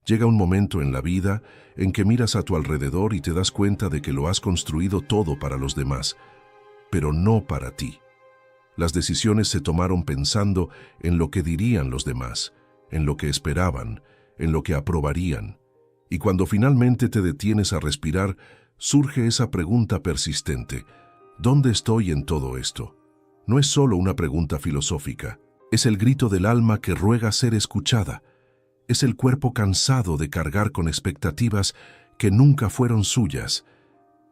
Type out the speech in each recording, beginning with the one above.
Llega un momento en la vida en que miras a tu alrededor y te das cuenta de que lo has construido todo para los demás, pero no para ti. Las decisiones se tomaron pensando en lo que dirían los demás, en lo que esperaban, en lo que aprobarían. Y cuando finalmente te detienes a respirar, surge esa pregunta persistente: ¿dónde estoy en todo esto? No es solo una pregunta filosófica, es el grito del alma que ruega ser escuchada. Es el cuerpo cansado de cargar con expectativas que nunca fueron suyas.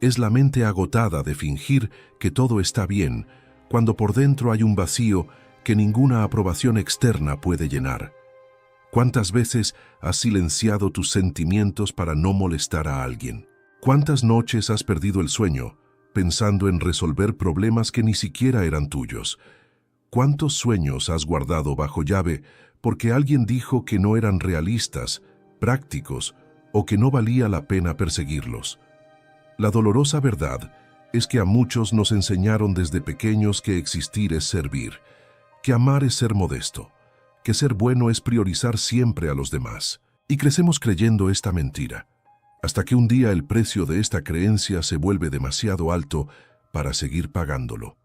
Es la mente agotada de fingir que todo está bien, cuando por dentro hay un vacío que ninguna aprobación externa puede llenar. ¿Cuántas veces has silenciado tus sentimientos para no molestar a alguien? ¿Cuántas noches has perdido el sueño pensando en resolver problemas que ni siquiera eran tuyos? ¿Cuántos sueños has guardado bajo llave porque alguien dijo que no eran realistas, prácticos o que no valía la pena perseguirlos? La dolorosa verdad es que a muchos nos enseñaron desde pequeños que existir es servir, que amar es ser modesto, que ser bueno es priorizar siempre a los demás. Y crecemos creyendo esta mentira, hasta que un día el precio de esta creencia se vuelve demasiado alto para seguir pagándolo.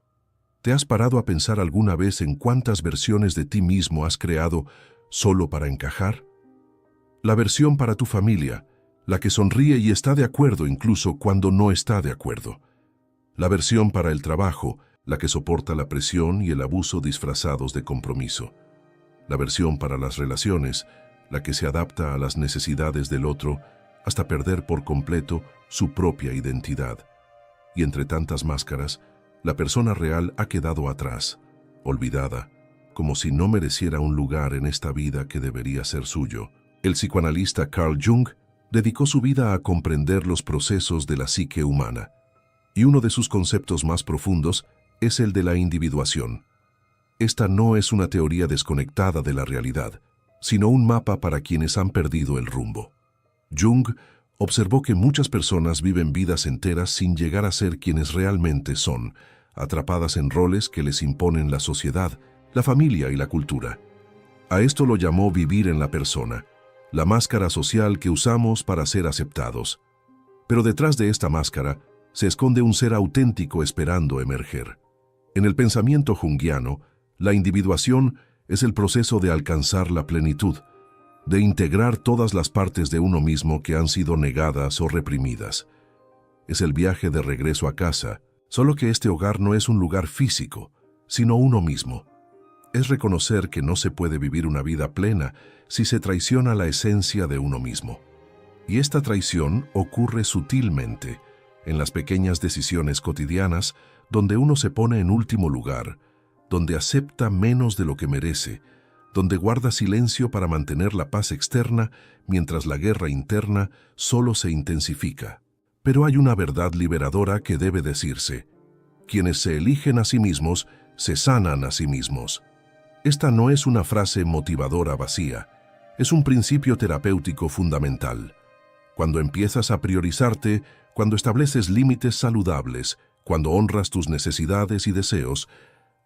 ¿Te has parado a pensar alguna vez en cuántas versiones de ti mismo has creado solo para encajar? La versión para tu familia, la que sonríe y está de acuerdo incluso cuando no está de acuerdo. La versión para el trabajo, la que soporta la presión y el abuso disfrazados de compromiso. La versión para las relaciones, la que se adapta a las necesidades del otro hasta perder por completo su propia identidad. Y entre tantas máscaras, la persona real ha quedado atrás, olvidada, como si no mereciera un lugar en esta vida que debería ser suyo. El psicoanalista Carl Jung dedicó su vida a comprender los procesos de la psique humana, y uno de sus conceptos más profundos es el de la individuación. Esta no es una teoría desconectada de la realidad, sino un mapa para quienes han perdido el rumbo. Jung observó que muchas personas viven vidas enteras sin llegar a ser quienes realmente son, atrapadas en roles que les imponen la sociedad, la familia y la cultura. A esto lo llamó vivir en la persona, la máscara social que usamos para ser aceptados. Pero detrás de esta máscara se esconde un ser auténtico esperando emerger. En el pensamiento junguiano, la individuación es el proceso de alcanzar la plenitud, de integrar todas las partes de uno mismo que han sido negadas o reprimidas. Es el viaje de regreso a casa, solo que este hogar no es un lugar físico, sino uno mismo. Es reconocer que no se puede vivir una vida plena si se traiciona la esencia de uno mismo. Y esta traición ocurre sutilmente, en las pequeñas decisiones cotidianas, donde uno se pone en último lugar, donde acepta menos de lo que merece, donde guarda silencio para mantener la paz externa mientras la guerra interna solo se intensifica. Pero hay una verdad liberadora que debe decirse: quienes se eligen a sí mismos, se sanan a sí mismos. Esta no es una frase motivadora vacía, es un principio terapéutico fundamental. Cuando empiezas a priorizarte, cuando estableces límites saludables, cuando honras tus necesidades y deseos,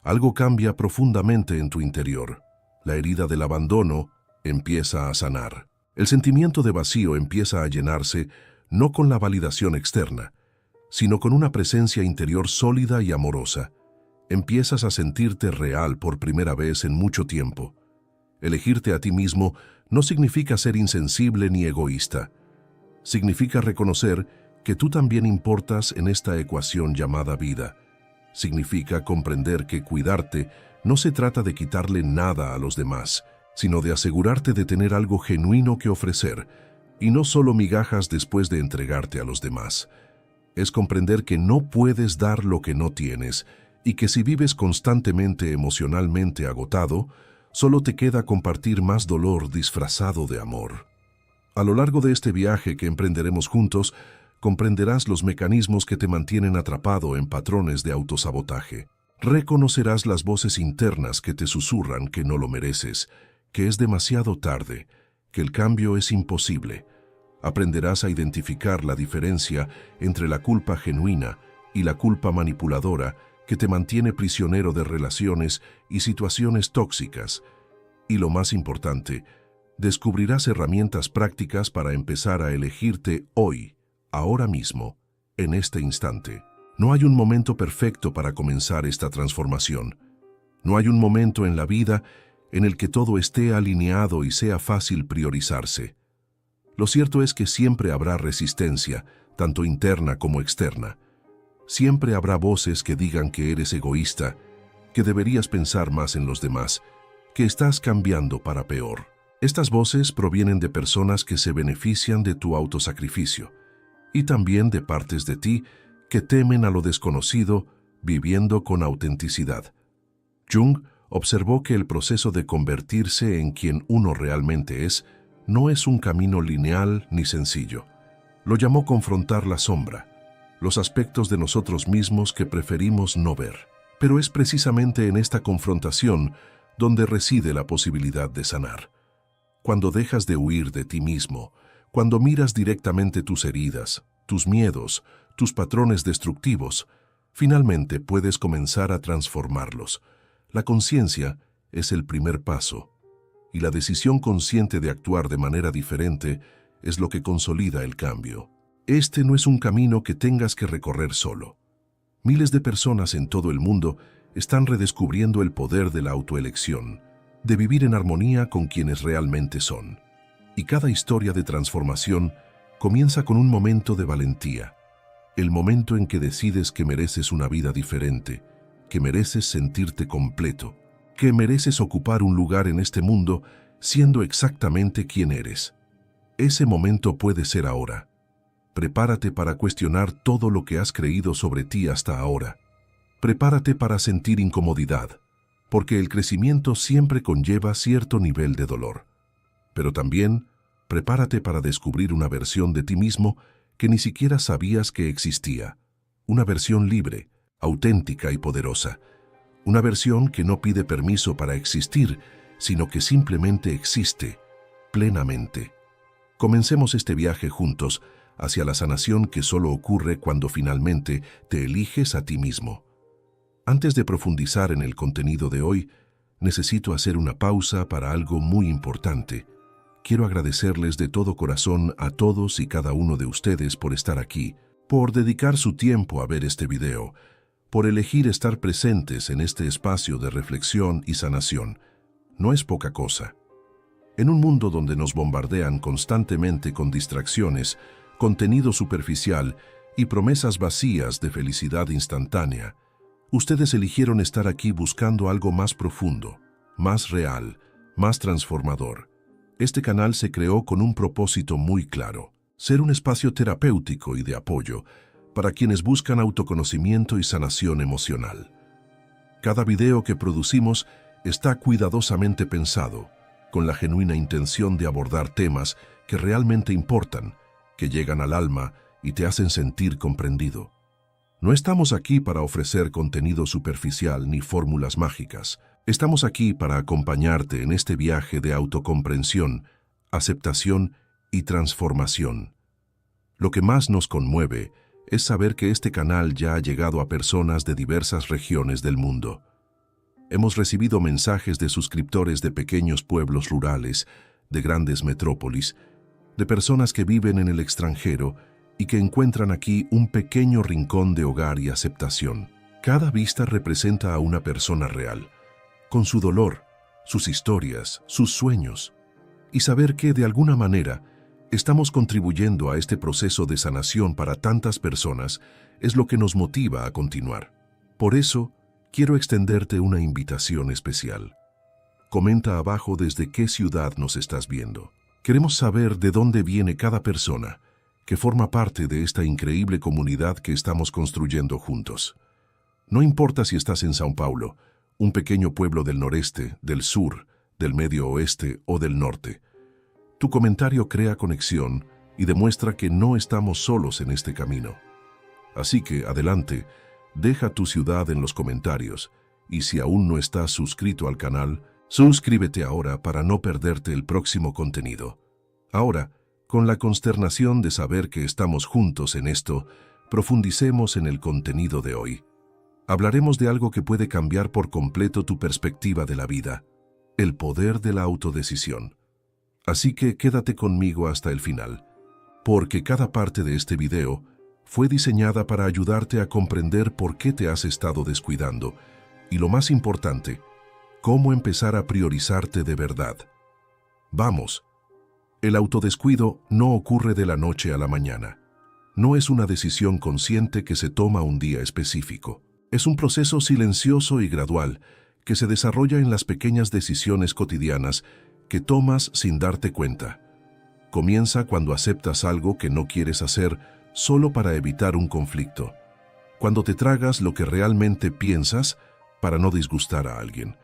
algo cambia profundamente en tu interior. La herida del abandono empieza a sanar. El sentimiento de vacío empieza a llenarse no con la validación externa, sino con una presencia interior sólida y amorosa. Empiezas a sentirte real por primera vez en mucho tiempo. Elegirte a ti mismo no significa ser insensible ni egoísta. Significa reconocer que tú también importas en esta ecuación llamada vida. Significa comprender que cuidarte no se trata de quitarle nada a los demás, sino de asegurarte de tener algo genuino que ofrecer, y no solo migajas después de entregarte a los demás. Es comprender que no puedes dar lo que no tienes, y que si vives constantemente emocionalmente agotado, solo te queda compartir más dolor disfrazado de amor. A lo largo de este viaje que emprenderemos juntos, comprenderás los mecanismos que te mantienen atrapado en patrones de autosabotaje. Reconocerás las voces internas que te susurran que no lo mereces, que es demasiado tarde, que el cambio es imposible. Aprenderás a identificar la diferencia entre la culpa genuina y la culpa manipuladora que te mantiene prisionero de relaciones y situaciones tóxicas. Y lo más importante, Descubrirás herramientas prácticas para empezar a elegirte hoy, ahora mismo, en este instante. No hay un momento perfecto para comenzar esta transformación. No hay un momento en la vida en el que todo esté alineado y sea fácil priorizarse. Lo cierto es que siempre habrá resistencia, tanto interna como externa. Siempre habrá voces que digan que eres egoísta, que deberías pensar más en los demás, que estás cambiando para peor. Estas voces provienen de personas que se benefician de tu autosacrificio y también de partes de ti que temen a lo desconocido, viviendo con autenticidad. Jung observó que el proceso de convertirse en quien uno realmente es no es un camino lineal ni sencillo. Lo llamó confrontar la sombra, los aspectos de nosotros mismos que preferimos no ver. Pero es precisamente en esta confrontación donde reside la posibilidad de sanar. Cuando dejas de huir de ti mismo, cuando miras directamente tus heridas, tus miedos, tus patrones destructivos, finalmente puedes comenzar a transformarlos. La conciencia es el primer paso, y la decisión consciente de actuar de manera diferente es lo que consolida el cambio. Este no es un camino que tengas que recorrer solo. Miles de personas en todo el mundo están redescubriendo el poder de la autoelección, de vivir en armonía con quienes realmente son. Y cada historia de transformación comienza con un momento de valentía, el momento en que decides que mereces una vida diferente, que mereces sentirte completo, que mereces ocupar un lugar en este mundo siendo exactamente quien eres. Ese momento puede ser ahora. Prepárate para cuestionar todo lo que has creído sobre ti hasta ahora. Prepárate para sentir incomodidad, porque el crecimiento siempre conlleva cierto nivel de dolor. Pero también, prepárate para descubrir una versión de ti mismo que ni siquiera sabías que existía. Una versión libre, auténtica y poderosa. Una versión que no pide permiso para existir, sino que simplemente existe, plenamente. Comencemos este viaje juntos hacia la sanación que solo ocurre cuando finalmente te eliges a ti mismo. Antes de profundizar en el contenido de hoy, necesito hacer una pausa para algo muy importante. Quiero agradecerles de todo corazón a todos y cada uno de ustedes por estar aquí, por dedicar su tiempo a ver este video, por elegir estar presentes en este espacio de reflexión y sanación. No es poca cosa. En un mundo donde nos bombardean constantemente con distracciones, contenido superficial y promesas vacías de felicidad instantánea, ustedes eligieron estar aquí buscando algo más profundo, más real, más transformador. Este canal se creó con un propósito muy claro: ser un espacio terapéutico y de apoyo para quienes buscan autoconocimiento y sanación emocional. Cada video que producimos está cuidadosamente pensado, con la genuina intención de abordar temas que realmente importan, que llegan al alma y te hacen sentir comprendido. No estamos aquí para ofrecer contenido superficial ni fórmulas mágicas. Estamos aquí para acompañarte en este viaje de autocomprensión, aceptación y transformación. Lo que más nos conmueve es saber que este canal ya ha llegado a personas de diversas regiones del mundo. Hemos recibido mensajes de suscriptores de pequeños pueblos rurales, de grandes metrópolis, de personas que viven en el extranjero y que encuentran aquí un pequeño rincón de hogar y aceptación. Cada vista representa a una persona real, con su dolor, sus historias, sus sueños, y saber que, de alguna manera, estamos contribuyendo a este proceso de sanación para tantas personas es lo que nos motiva a continuar. Por eso, quiero extenderte una invitación especial. Comenta abajo desde qué ciudad nos estás viendo. Queremos saber de dónde viene cada persona que forma parte de esta increíble comunidad que estamos construyendo juntos. No importa si estás en São Paulo, un pequeño pueblo del noreste, del sur, del medio oeste o del norte. Tu comentario crea conexión y demuestra que no estamos solos en este camino. Así que, adelante, deja tu ciudad en los comentarios y si aún no estás suscrito al canal, suscríbete ahora para no perderte el próximo contenido. Ahora, con la consternación de saber que estamos juntos en esto, profundicemos en el contenido de hoy. Hablaremos de algo que puede cambiar por completo tu perspectiva de la vida: el poder de la autodecisión. Así que quédate conmigo hasta el final, porque cada parte de este video fue diseñada para ayudarte a comprender por qué te has estado descuidando y, lo más importante, cómo empezar a priorizarte de verdad. Vamos, el autodescuido no ocurre de la noche a la mañana. No es una decisión consciente que se toma un día específico. Es un proceso silencioso y gradual que se desarrolla en las pequeñas decisiones cotidianas que tomas sin darte cuenta. Comienza cuando aceptas algo que no quieres hacer solo para evitar un conflicto. Cuando te tragas lo que realmente piensas para no disgustar a alguien.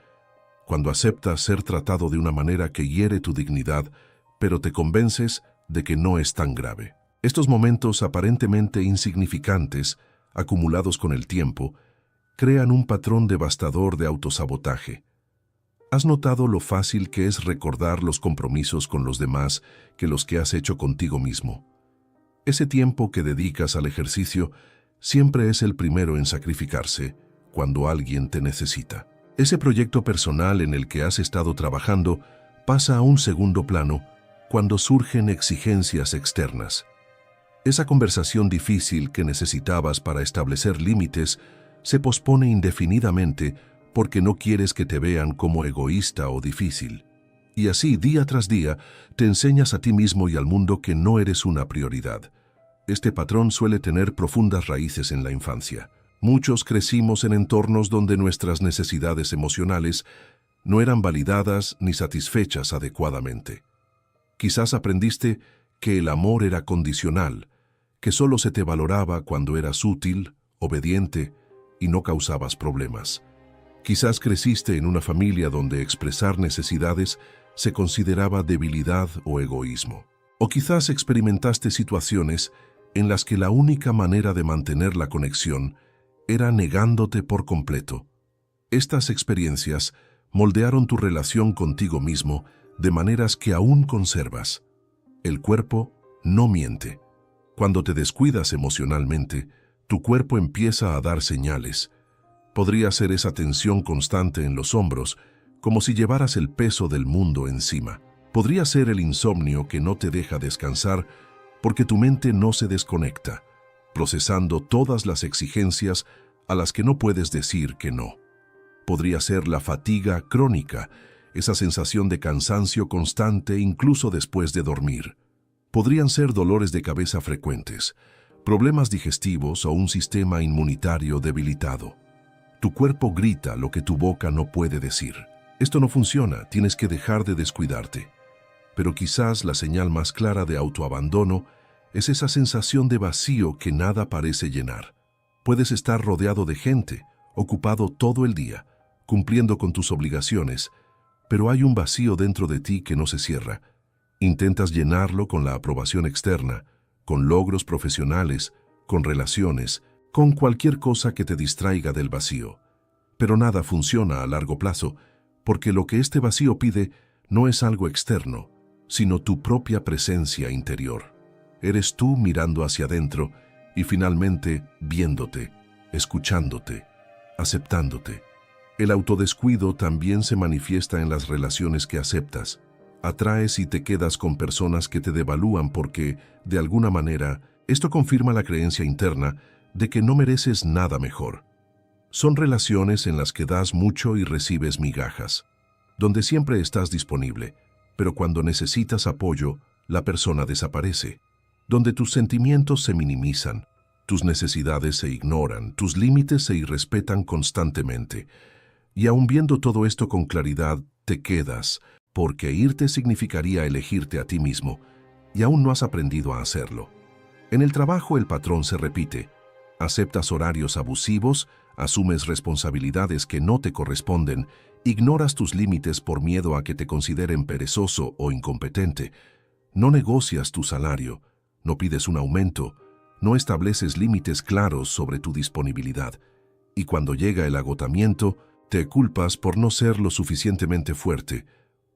Cuando aceptas ser tratado de una manera que hiere tu dignidad, pero te convences de que no es tan grave. Estos momentos aparentemente insignificantes, acumulados con el tiempo, crean un patrón devastador de autosabotaje. ¿Has notado lo fácil que es recordar los compromisos con los demás que los que has hecho contigo mismo? Ese tiempo que dedicas al ejercicio siempre es el primero en sacrificarse cuando alguien te necesita. Ese proyecto personal en el que has estado trabajando pasa a un segundo plano cuando surgen exigencias externas. Esa conversación difícil que necesitabas para establecer límites se pospone indefinidamente porque no quieres que te vean como egoísta o difícil. Y así, día tras día, te enseñas a ti mismo y al mundo que no eres una prioridad. Este patrón suele tener profundas raíces en la infancia. Muchos crecimos en entornos donde nuestras necesidades emocionales no eran validadas ni satisfechas adecuadamente. Quizás aprendiste que el amor era condicional, que solo se te valoraba cuando eras útil, obediente y no causabas problemas. Quizás creciste en una familia donde expresar necesidades se consideraba debilidad o egoísmo. O quizás experimentaste situaciones en las que la única manera de mantener la conexión era negándote por completo. Estas experiencias moldearon tu relación contigo mismo de maneras que aún conservas. El cuerpo no miente. Cuando te descuidas emocionalmente, tu cuerpo empieza a dar señales. Podría ser esa tensión constante en los hombros, como si llevaras el peso del mundo encima. Podría ser el insomnio que no te deja descansar porque tu mente no se desconecta, procesando todas las exigencias a las que no puedes decir que no. Podría ser la fatiga crónica, esa sensación de cansancio constante incluso después de dormir. Podrían ser dolores de cabeza frecuentes, problemas digestivos o un sistema inmunitario debilitado. Tu cuerpo grita lo que tu boca no puede decir. Esto no funciona, tienes que dejar de descuidarte. Pero quizás la señal más clara de autoabandono es esa sensación de vacío que nada parece llenar. Puedes estar rodeado de gente, ocupado todo el día, cumpliendo con tus obligaciones, pero hay un vacío dentro de ti que no se cierra. Intentas llenarlo con la aprobación externa, con logros profesionales, con relaciones, con cualquier cosa que te distraiga del vacío. Pero nada funciona a largo plazo, porque lo que este vacío pide no es algo externo, sino tu propia presencia interior. Eres tú mirando hacia adentro y finalmente viéndote, escuchándote, aceptándote. El autodescuido también se manifiesta en las relaciones que aceptas. Atraes y te quedas con personas que te devalúan porque, de alguna manera, esto confirma la creencia interna de que no mereces nada mejor. Son relaciones en las que das mucho y recibes migajas, donde siempre estás disponible, pero cuando necesitas apoyo, la persona desaparece, donde tus sentimientos se minimizan, tus necesidades se ignoran, tus límites se irrespetan constantemente. Y aun viendo todo esto con claridad, te quedas, porque irte significaría elegirte a ti mismo, y aún no has aprendido a hacerlo. En el trabajo el patrón se repite. Aceptas horarios abusivos, asumes responsabilidades que no te corresponden, ignoras tus límites por miedo a que te consideren perezoso o incompetente, no negocias tu salario, no pides un aumento, no estableces límites claros sobre tu disponibilidad, y cuando llega el agotamiento, te culpas por no ser lo suficientemente fuerte,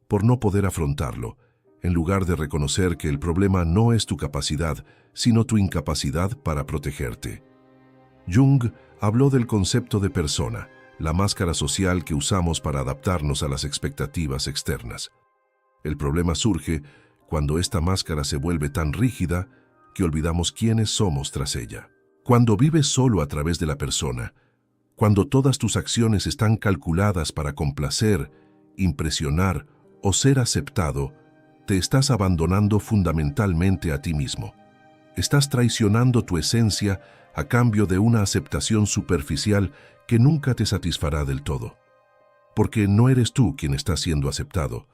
por no poder afrontarlo, en lugar de reconocer que el problema no es tu capacidad, sino tu incapacidad para protegerte. Jung habló del concepto de persona, la máscara social que usamos para adaptarnos a las expectativas externas. El problema surge cuando esta máscara se vuelve tan rígida que olvidamos quiénes somos tras ella. Cuando vives solo a través de la persona, cuando todas tus acciones están calculadas para complacer, impresionar o ser aceptado, te estás abandonando fundamentalmente a ti mismo. Estás traicionando tu esencia a cambio de una aceptación superficial que nunca te satisfará del todo. Porque no eres tú quien está siendo aceptado,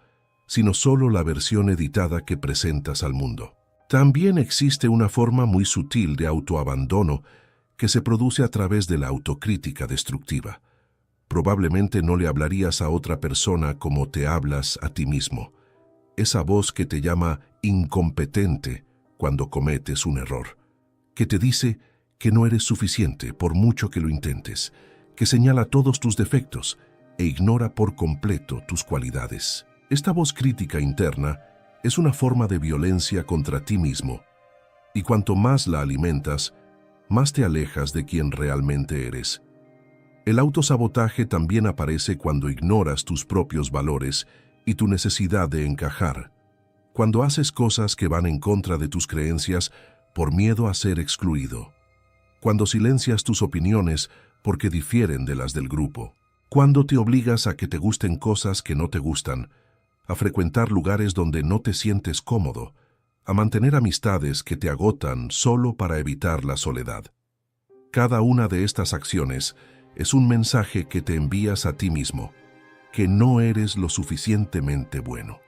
sino solo la versión editada que presentas al mundo. También existe una forma muy sutil de autoabandono que se produce a través de la autocrítica destructiva. Probablemente no le hablarías a otra persona como te hablas a ti mismo. Esa voz que te llama incompetente cuando cometes un error, que te dice que no eres suficiente por mucho que lo intentes, que señala todos tus defectos e ignora por completo tus cualidades. Esta voz crítica interna es una forma de violencia contra ti mismo, y cuanto más la alimentas, más te alejas de quien realmente eres. El autosabotaje también aparece cuando ignoras tus propios valores y tu necesidad de encajar, cuando haces cosas que van en contra de tus creencias por miedo a ser excluido, cuando silencias tus opiniones porque difieren de las del grupo, cuando te obligas a que te gusten cosas que no te gustan, a frecuentar lugares donde no te sientes cómodo, a mantener amistades que te agotan solo para evitar la soledad. Cada una de estas acciones es un mensaje que te envías a ti mismo, que no eres lo suficientemente bueno.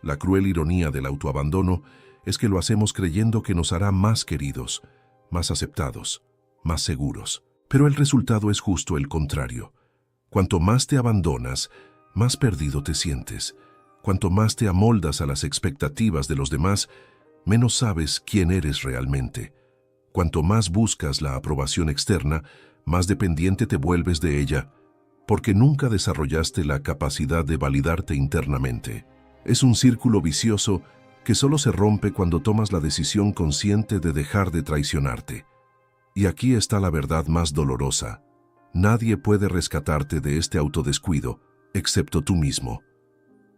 La cruel ironía del autoabandono es que lo hacemos creyendo que nos hará más queridos, más aceptados, más seguros. Pero el resultado es justo el contrario. Cuanto más te abandonas, más perdido te sientes. Cuanto más te amoldas a las expectativas de los demás, menos sabes quién eres realmente. Cuanto más buscas la aprobación externa, más dependiente te vuelves de ella, porque nunca desarrollaste la capacidad de validarte internamente. Es un círculo vicioso que solo se rompe cuando tomas la decisión consciente de dejar de traicionarte. Y aquí está la verdad más dolorosa. Nadie puede rescatarte de este autodescuido, excepto tú mismo.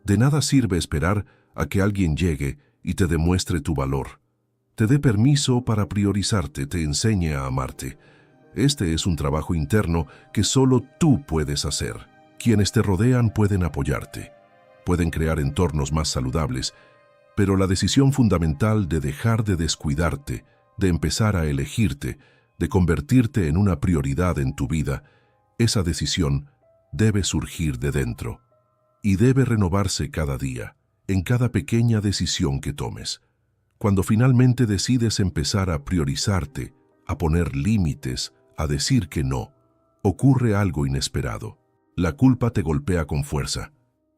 De nada sirve esperar a que alguien llegue y te demuestre tu valor, te dé permiso para priorizarte, te enseñe a amarte. Este es un trabajo interno que solo tú puedes hacer. Quienes te rodean pueden apoyarte, pueden crear entornos más saludables, pero la decisión fundamental de dejar de descuidarte, de empezar a elegirte, de convertirte en una prioridad en tu vida, esa decisión debe surgir de dentro y debe renovarse cada día, en cada pequeña decisión que tomes. Cuando finalmente decides empezar a priorizarte, a poner límites, a decir que no, ocurre algo inesperado. La culpa te golpea con fuerza.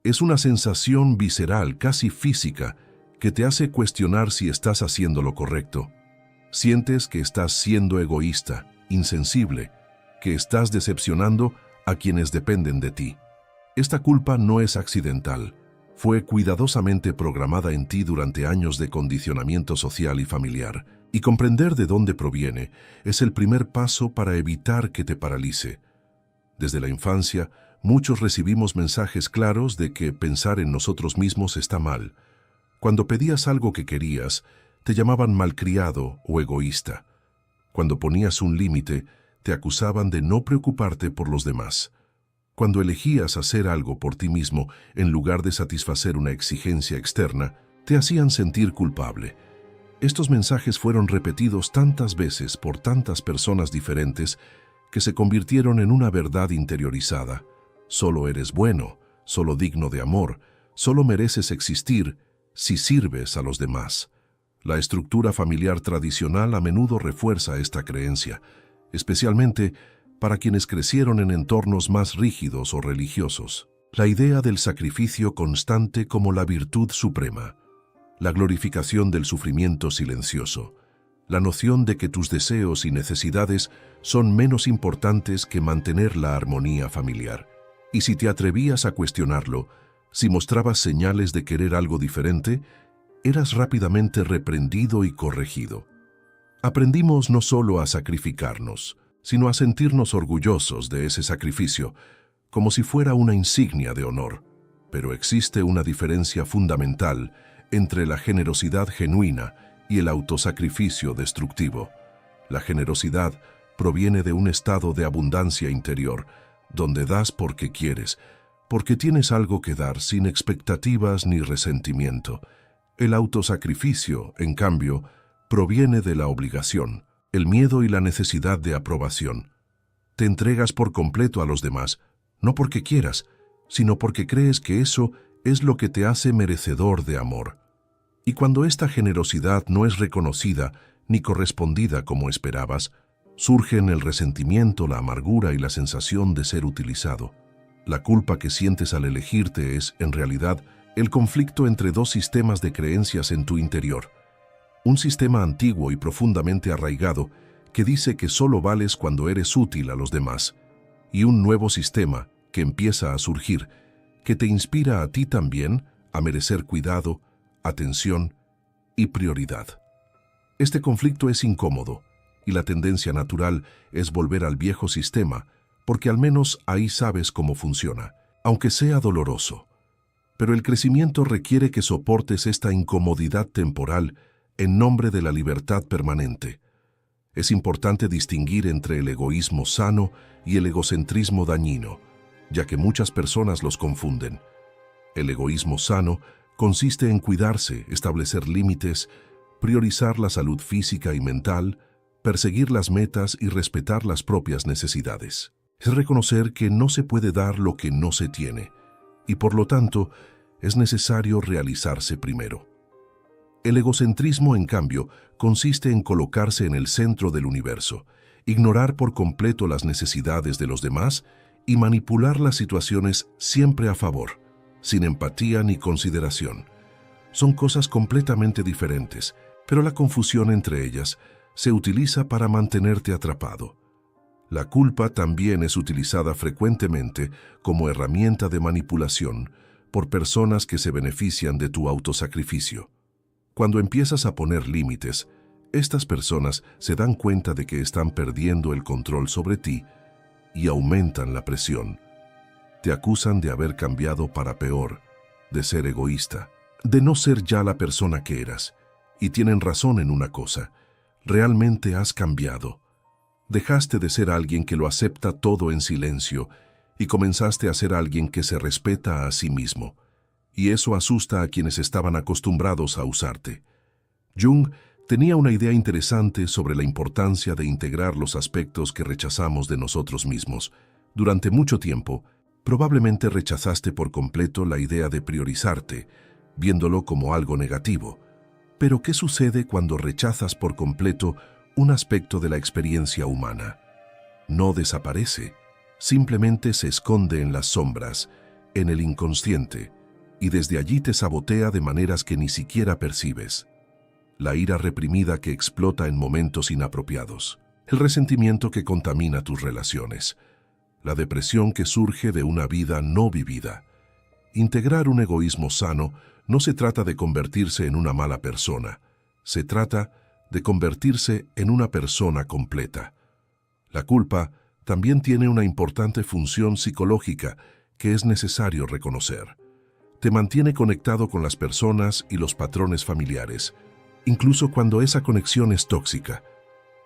Es una sensación visceral, casi física, que te hace cuestionar si estás haciendo lo correcto. Sientes que estás siendo egoísta, insensible, que estás decepcionando a quienes dependen de ti. Esta culpa no es accidental. Fue cuidadosamente programada en ti durante años de condicionamiento social y familiar, y comprender de dónde proviene es el primer paso para evitar que te paralice. Desde la infancia, muchos recibimos mensajes claros de que pensar en nosotros mismos está mal. Cuando pedías algo que querías, te llamaban malcriado o egoísta. Cuando ponías un límite, te acusaban de no preocuparte por los demás. Cuando elegías hacer algo por ti mismo en lugar de satisfacer una exigencia externa, te hacían sentir culpable. Estos mensajes fueron repetidos tantas veces por tantas personas diferentes que se convirtieron en una verdad interiorizada. Solo eres bueno, solo digno de amor, solo mereces existir si sirves a los demás. La estructura familiar tradicional a menudo refuerza esta creencia, especialmente para quienes crecieron en entornos más rígidos o religiosos. La idea del sacrificio constante como la virtud suprema, la glorificación del sufrimiento silencioso, la noción de que tus deseos y necesidades son menos importantes que mantener la armonía familiar. Y si te atrevías a cuestionarlo, si mostrabas señales de querer algo diferente, eras rápidamente reprendido y corregido. Aprendimos no solo a sacrificarnos, sino a sentirnos orgullosos de ese sacrificio, como si fuera una insignia de honor. Pero existe una diferencia fundamental entre la generosidad genuina y el autosacrificio destructivo. La generosidad proviene de un estado de abundancia interior, donde das porque quieres, porque tienes algo que dar sin expectativas ni resentimiento. El autosacrificio, en cambio, proviene de la obligación, el miedo y la necesidad de aprobación. Te entregas por completo a los demás, no porque quieras, sino porque crees que eso es lo que te hace merecedor de amor. Y cuando esta generosidad no es reconocida ni correspondida como esperabas, surgen el resentimiento, la amargura y la sensación de ser utilizado. La culpa que sientes al elegirte es, en realidad, el conflicto entre dos sistemas de creencias en tu interior. Un sistema antiguo y profundamente arraigado que dice que solo vales cuando eres útil a los demás, y un nuevo sistema que empieza a surgir, que te inspira a ti también a merecer cuidado, atención y prioridad. Este conflicto es incómodo, y la tendencia natural es volver al viejo sistema, porque al menos ahí sabes cómo funciona, aunque sea doloroso. Pero el crecimiento requiere que soportes esta incomodidad temporal en nombre de la libertad permanente. Es importante distinguir entre el egoísmo sano y el egocentrismo dañino, ya que muchas personas los confunden. El egoísmo sano consiste en cuidarse, establecer límites, priorizar la salud física y mental, perseguir las metas y respetar las propias necesidades. Es reconocer que no se puede dar lo que no se tiene, y por lo tanto, es necesario realizarse primero. El egocentrismo, en cambio, consiste en colocarse en el centro del universo, ignorar por completo las necesidades de los demás y manipular las situaciones siempre a favor, sin empatía ni consideración. Son cosas completamente diferentes, pero la confusión entre ellas se utiliza para mantenerte atrapado. La culpa también es utilizada frecuentemente como herramienta de manipulación por personas que se benefician de tu autosacrificio. Cuando empiezas a poner límites, estas personas se dan cuenta de que están perdiendo el control sobre ti y aumentan la presión. Te acusan de haber cambiado para peor, de ser egoísta, de no ser ya la persona que eras. Y tienen razón en una cosa: realmente has cambiado. Dejaste de ser alguien que lo acepta todo en silencio y comenzaste a ser alguien que se respeta a sí mismo. Y eso asusta a quienes estaban acostumbrados a usarte. Jung tenía una idea interesante sobre la importancia de integrar los aspectos que rechazamos de nosotros mismos. Durante mucho tiempo, probablemente rechazaste por completo la idea de priorizarte, viéndolo como algo negativo. Pero ¿qué sucede cuando rechazas por completo un aspecto de la experiencia humana? No desaparece, simplemente se esconde en las sombras, en el inconsciente, y desde allí te sabotea de maneras que ni siquiera percibes. La ira reprimida que explota en momentos inapropiados, el resentimiento que contamina tus relaciones, la depresión que surge de una vida no vivida. Integrar un egoísmo sano no se trata de convertirse en una mala persona, se trata de convertirse en una persona completa. La culpa también tiene una importante función psicológica que es necesario reconocer. Te mantiene conectado con las personas y los patrones familiares, incluso cuando esa conexión es tóxica.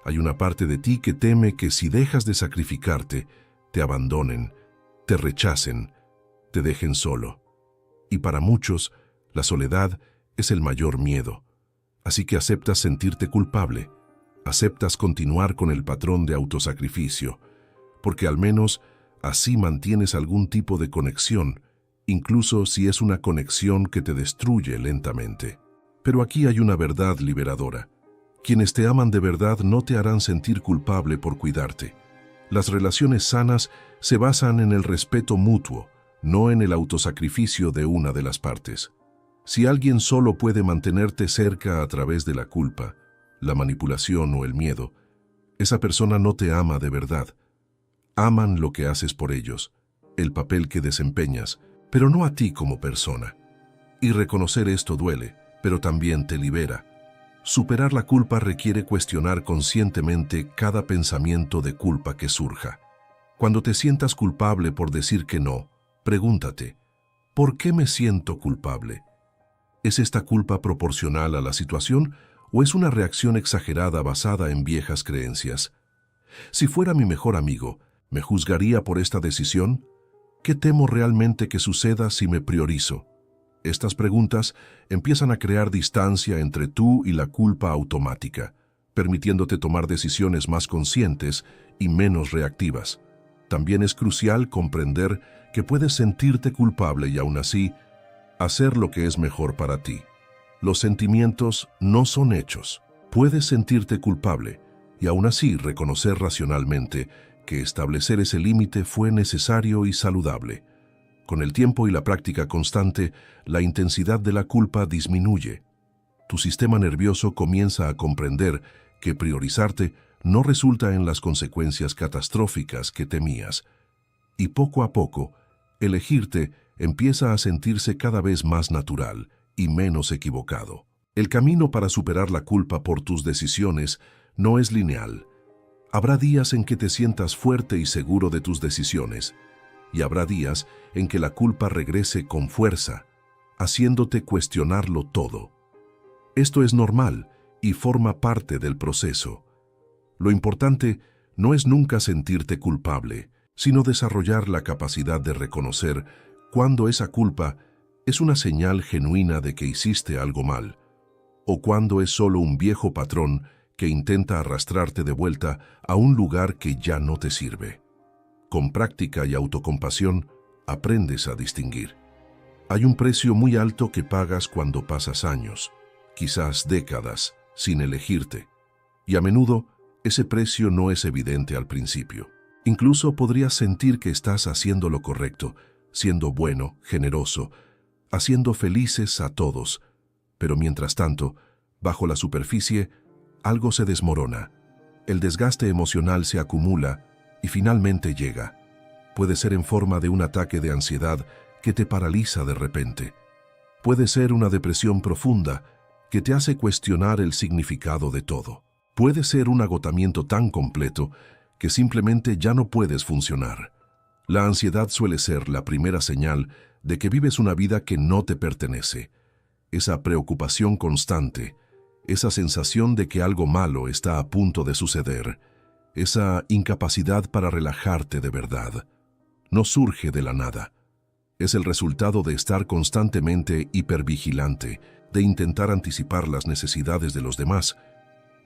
Hay una parte de ti que teme que si dejas de sacrificarte, te abandonen, te rechacen, te dejen solo. Y para muchos, la soledad es el mayor miedo. Así que aceptas sentirte culpable, aceptas continuar con el patrón de autosacrificio, porque al menos así mantienes algún tipo de conexión, incluso si es una conexión que te destruye lentamente. Pero aquí hay una verdad liberadora. Quienes te aman de verdad no te harán sentir culpable por cuidarte. Las relaciones sanas se basan en el respeto mutuo, no en el autosacrificio de una de las partes. Si alguien solo puede mantenerte cerca a través de la culpa, la manipulación o el miedo, esa persona no te ama de verdad. Aman lo que haces por ellos, el papel que desempeñas, pero no a ti como persona. Y reconocer esto duele, pero también te libera. Superar la culpa requiere cuestionar conscientemente cada pensamiento de culpa que surja. Cuando te sientas culpable por decir que no, pregúntate, ¿Por qué me siento culpable? ¿Es esta culpa proporcional a la situación o es una reacción exagerada basada en viejas creencias? Si fuera mi mejor amigo, ¿me juzgaría por esta decisión? ¿Qué temo realmente que suceda si me priorizo? Estas preguntas empiezan a crear distancia entre tú y la culpa automática, permitiéndote tomar decisiones más conscientes y menos reactivas. También es crucial comprender que puedes sentirte culpable y aún así hacer lo que es mejor para ti. Los sentimientos no son hechos. Puedes sentirte culpable y aún así reconocer racionalmente que establecer ese límite fue necesario y saludable. Con el tiempo y la práctica constante, la intensidad de la culpa disminuye. Tu sistema nervioso comienza a comprender que priorizarte no resulta en las consecuencias catastróficas que temías. Y poco a poco, elegirte empieza a sentirse cada vez más natural y menos equivocado. El camino para superar la culpa por tus decisiones no es lineal. Habrá días en que te sientas fuerte y seguro de tus decisiones, y habrá días en que la culpa regrese con fuerza, haciéndote cuestionarlo todo. Esto es normal y forma parte del proceso. Lo importante no es nunca sentirte culpable, sino desarrollar la capacidad de reconocer cuando esa culpa es una señal genuina de que hiciste algo mal, o cuando es solo un viejo patrón que intenta arrastrarte de vuelta a un lugar que ya no te sirve. Con práctica y autocompasión, aprendes a distinguir. Hay un precio muy alto que pagas cuando pasas años, quizás décadas, sin elegirte, y a menudo ese precio no es evidente al principio. Incluso podrías sentir que estás haciendo lo correcto, siendo bueno, generoso, haciendo felices a todos, pero mientras tanto, bajo la superficie, algo se desmorona. El desgaste emocional se acumula y finalmente llega. Puede ser en forma de un ataque de ansiedad que te paraliza de repente. Puede ser una depresión profunda que te hace cuestionar el significado de todo. Puede ser un agotamiento tan completo que simplemente ya no puedes funcionar. La ansiedad suele ser la primera señal de que vives una vida que no te pertenece. Esa preocupación constante, esa sensación de que algo malo está a punto de suceder, esa incapacidad para relajarte de verdad, no surge de la nada. Es el resultado de estar constantemente hipervigilante, de intentar anticipar las necesidades de los demás,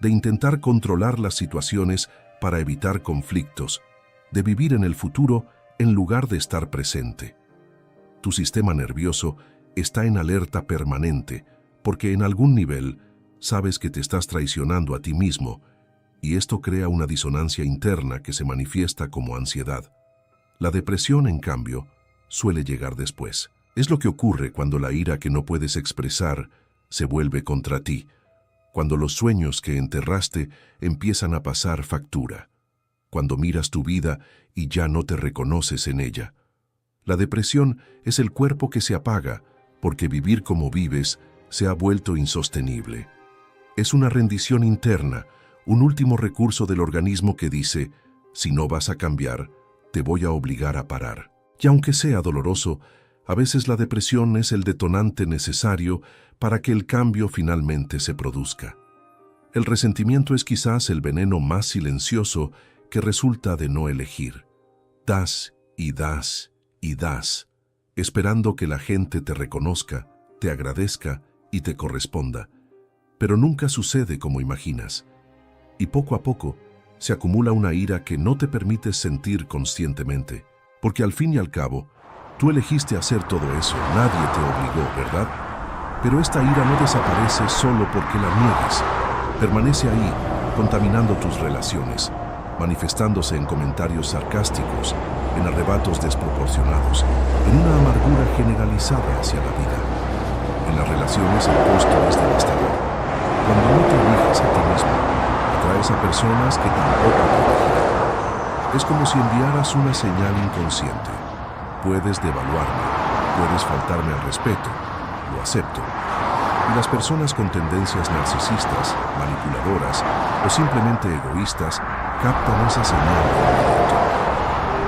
de intentar controlar las situaciones para evitar conflictos, de vivir en el futuro en lugar de estar presente. Tu sistema nervioso está en alerta permanente porque en algún nivel sabes que te estás traicionando a ti mismo y esto crea una disonancia interna que se manifiesta como ansiedad. La depresión, en cambio, suele llegar después. Es lo que ocurre cuando la ira que no puedes expresar se vuelve contra ti, cuando los sueños que enterraste empiezan a pasar factura, cuando miras tu vida y ya no te reconoces en ella. La depresión es el cuerpo que se apaga porque vivir como vives se ha vuelto insostenible. Es una rendición interna, un último recurso del organismo que dice, si no vas a cambiar, te voy a obligar a parar. Y aunque sea doloroso, a veces la depresión es el detonante necesario para que el cambio finalmente se produzca. El resentimiento es quizás el veneno más silencioso que resulta de no elegir. Das y das y das, esperando que la gente te reconozca, te agradezca y te corresponda. Pero nunca sucede como imaginas. Y poco a poco se acumula una ira que no te permites sentir conscientemente, porque al fin y al cabo, tú elegiste hacer todo eso, nadie te obligó, ¿verdad? Pero esta ira no desaparece solo porque la niegues. Permanece ahí, contaminando tus relaciones, manifestándose en comentarios sarcásticos, en arrebatos desproporcionados, en una amargura generalizada hacia la vida. En las relaciones el costo es devastador. Cuando no te eliges a ti mismo, atraes a personas que tampoco te elegirán. Es como si enviaras una señal inconsciente. Puedes devaluarme, puedes faltarme al respeto, lo acepto. Y las personas con tendencias narcisistas, manipuladoras o simplemente egoístas captan esa señal de inmediato.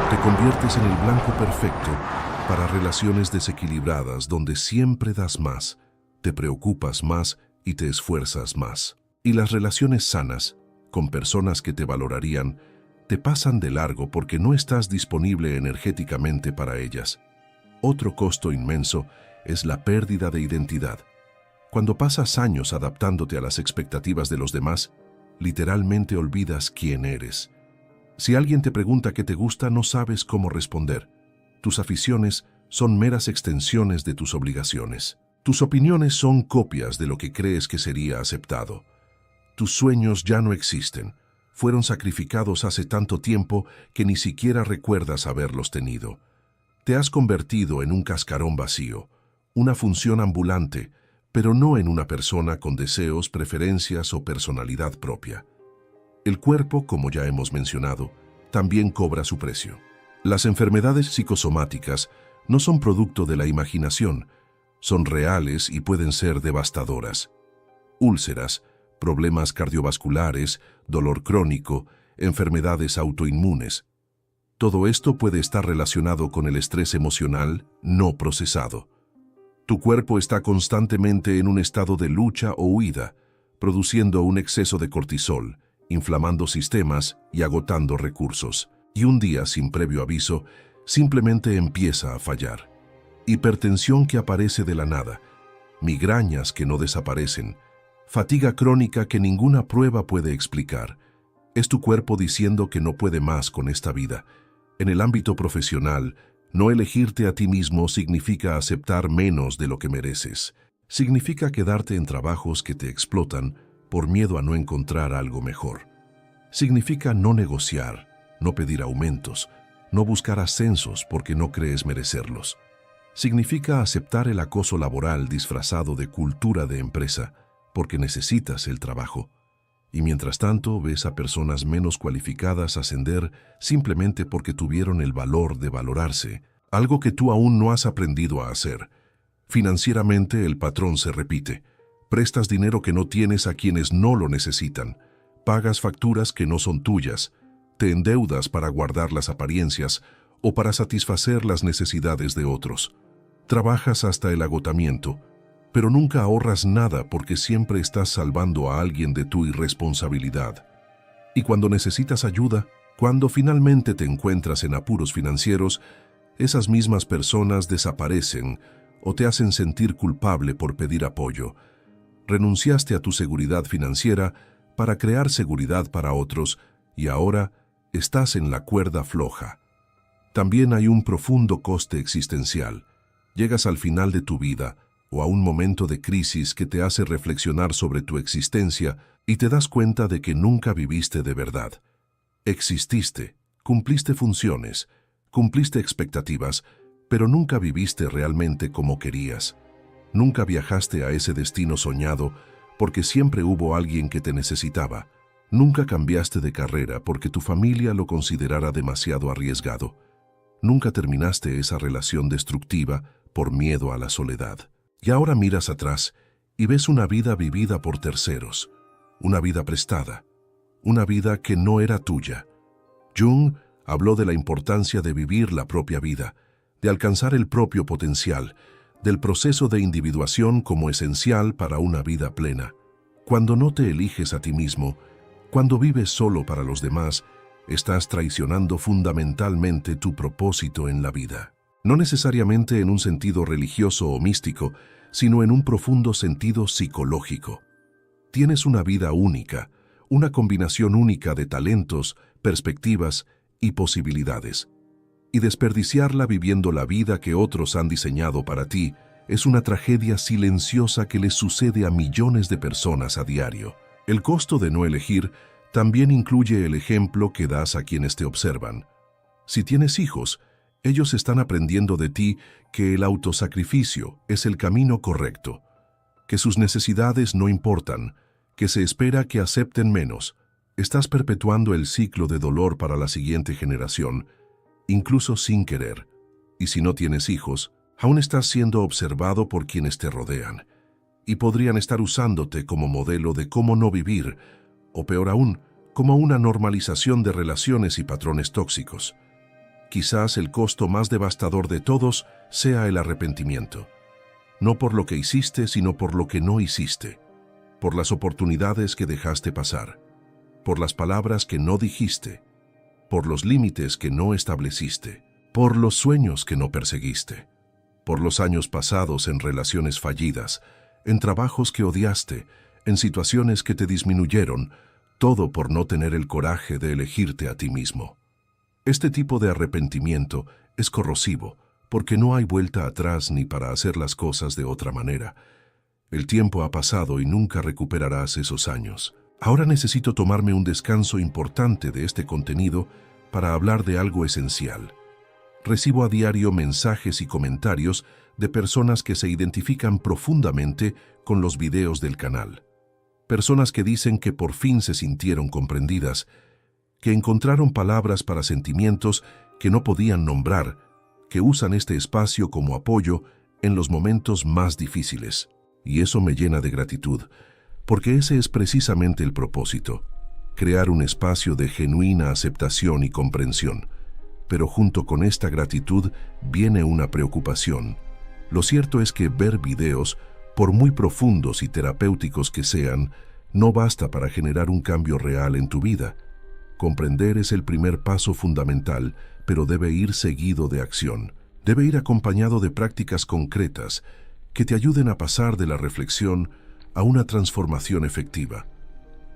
Te conviertes en el blanco perfecto para relaciones desequilibradas donde siempre das más, te preocupas más y te esfuerzas más. Y las relaciones sanas, con personas que te valorarían, te pasan de largo porque no estás disponible energéticamente para ellas. Otro costo inmenso es la pérdida de identidad. Cuando pasas años adaptándote a las expectativas de los demás, literalmente olvidas quién eres. Si alguien te pregunta qué te gusta, no sabes cómo responder. Tus aficiones son meras extensiones de tus obligaciones. Tus opiniones son copias de lo que crees que sería aceptado. Tus sueños ya no existen. Fueron sacrificados hace tanto tiempo que ni siquiera recuerdas haberlos tenido. Te has convertido en un cascarón vacío, una función ambulante, pero no en una persona con deseos, preferencias o personalidad propia. El cuerpo, como ya hemos mencionado, también cobra su precio. Las enfermedades psicosomáticas no son producto de la imaginación, son reales y pueden ser devastadoras. Úlceras, problemas cardiovasculares, dolor crónico, enfermedades autoinmunes. Todo esto puede estar relacionado con el estrés emocional no procesado. Tu cuerpo está constantemente en un estado de lucha o huida, produciendo un exceso de cortisol, inflamando sistemas y agotando recursos. Y un día, sin previo aviso, simplemente empieza a fallar. Hipertensión que aparece de la nada, migrañas que no desaparecen, fatiga crónica que ninguna prueba puede explicar. Es tu cuerpo diciendo que no puede más con esta vida. En el ámbito profesional, no elegirte a ti mismo significa aceptar menos de lo que mereces. Significa quedarte en trabajos que te explotan por miedo a no encontrar algo mejor. Significa no negociar, no pedir aumentos, no buscar ascensos porque no crees merecerlos. Significa aceptar el acoso laboral disfrazado de cultura de empresa porque necesitas el trabajo. Y mientras tanto ves a personas menos cualificadas ascender simplemente porque tuvieron el valor de valorarse, algo que tú aún no has aprendido a hacer. Financieramente el patrón se repite. Prestas dinero que no tienes a quienes no lo necesitan. Pagas facturas que no son tuyas. Te endeudas para guardar las apariencias o para satisfacer las necesidades de otros. Trabajas hasta el agotamiento, pero nunca ahorras nada porque siempre estás salvando a alguien de tu irresponsabilidad. Y cuando necesitas ayuda, cuando finalmente te encuentras en apuros financieros, esas mismas personas desaparecen o te hacen sentir culpable por pedir apoyo. Renunciaste a tu seguridad financiera para crear seguridad para otros y ahora estás en la cuerda floja. También hay un profundo coste existencial. Llegas al final de tu vida o a un momento de crisis que te hace reflexionar sobre tu existencia y te das cuenta de que nunca viviste de verdad. Exististe, cumpliste funciones, cumpliste expectativas, pero nunca viviste realmente como querías. Nunca viajaste a ese destino soñado porque siempre hubo alguien que te necesitaba. Nunca cambiaste de carrera porque tu familia lo considerara demasiado arriesgado. Nunca terminaste esa relación destructiva por miedo a la soledad. Y ahora miras atrás y ves una vida vivida por terceros, una vida prestada, una vida que no era tuya. Jung habló de la importancia de vivir la propia vida, de alcanzar el propio potencial, del proceso de individuación como esencial para una vida plena. Cuando no te eliges a ti mismo, cuando vives solo para los demás, estás traicionando fundamentalmente tu propósito en la vida. No necesariamente en un sentido religioso o místico, sino en un profundo sentido psicológico. Tienes una vida única, una combinación única de talentos, perspectivas y posibilidades. Y desperdiciarla viviendo la vida que otros han diseñado para ti es una tragedia silenciosa que les sucede a millones de personas a diario. El costo de no elegir también incluye el ejemplo que das a quienes te observan. Si tienes hijos, ellos están aprendiendo de ti que el autosacrificio es el camino correcto, que sus necesidades no importan, que se espera que acepten menos. Estás perpetuando el ciclo de dolor para la siguiente generación, incluso sin querer. Y si no tienes hijos, aún estás siendo observado por quienes te rodean, y podrían estar usándote como modelo de cómo no vivir, o peor aún, como una normalización de relaciones y patrones tóxicos. Quizás el costo más devastador de todos sea el arrepentimiento. No por lo que hiciste, sino por lo que no hiciste. Por las oportunidades que dejaste pasar. Por las palabras que no dijiste. Por los límites que no estableciste. Por los sueños que no perseguiste. Por los años pasados en relaciones fallidas, en trabajos que odiaste, en situaciones que te disminuyeron, todo por no tener el coraje de elegirte a ti mismo. Este tipo de arrepentimiento es corrosivo, porque no hay vuelta atrás ni para hacer las cosas de otra manera. El tiempo ha pasado y nunca recuperarás esos años. Ahora necesito tomarme un descanso importante de este contenido para hablar de algo esencial. Recibo a diario mensajes y comentarios de personas que se identifican profundamente con los videos del canal. Personas que dicen que por fin se sintieron comprendidas, que encontraron palabras para sentimientos que no podían nombrar, que usan este espacio como apoyo en los momentos más difíciles. Y eso me llena de gratitud, porque ese es precisamente el propósito, crear un espacio de genuina aceptación y comprensión. Pero junto con esta gratitud viene una preocupación. Lo cierto es que ver videos, por muy profundos y terapéuticos que sean, no basta para generar un cambio real en tu vida. Comprender es el primer paso fundamental, pero debe ir seguido de acción. Debe ir acompañado de prácticas concretas que te ayuden a pasar de la reflexión a una transformación efectiva.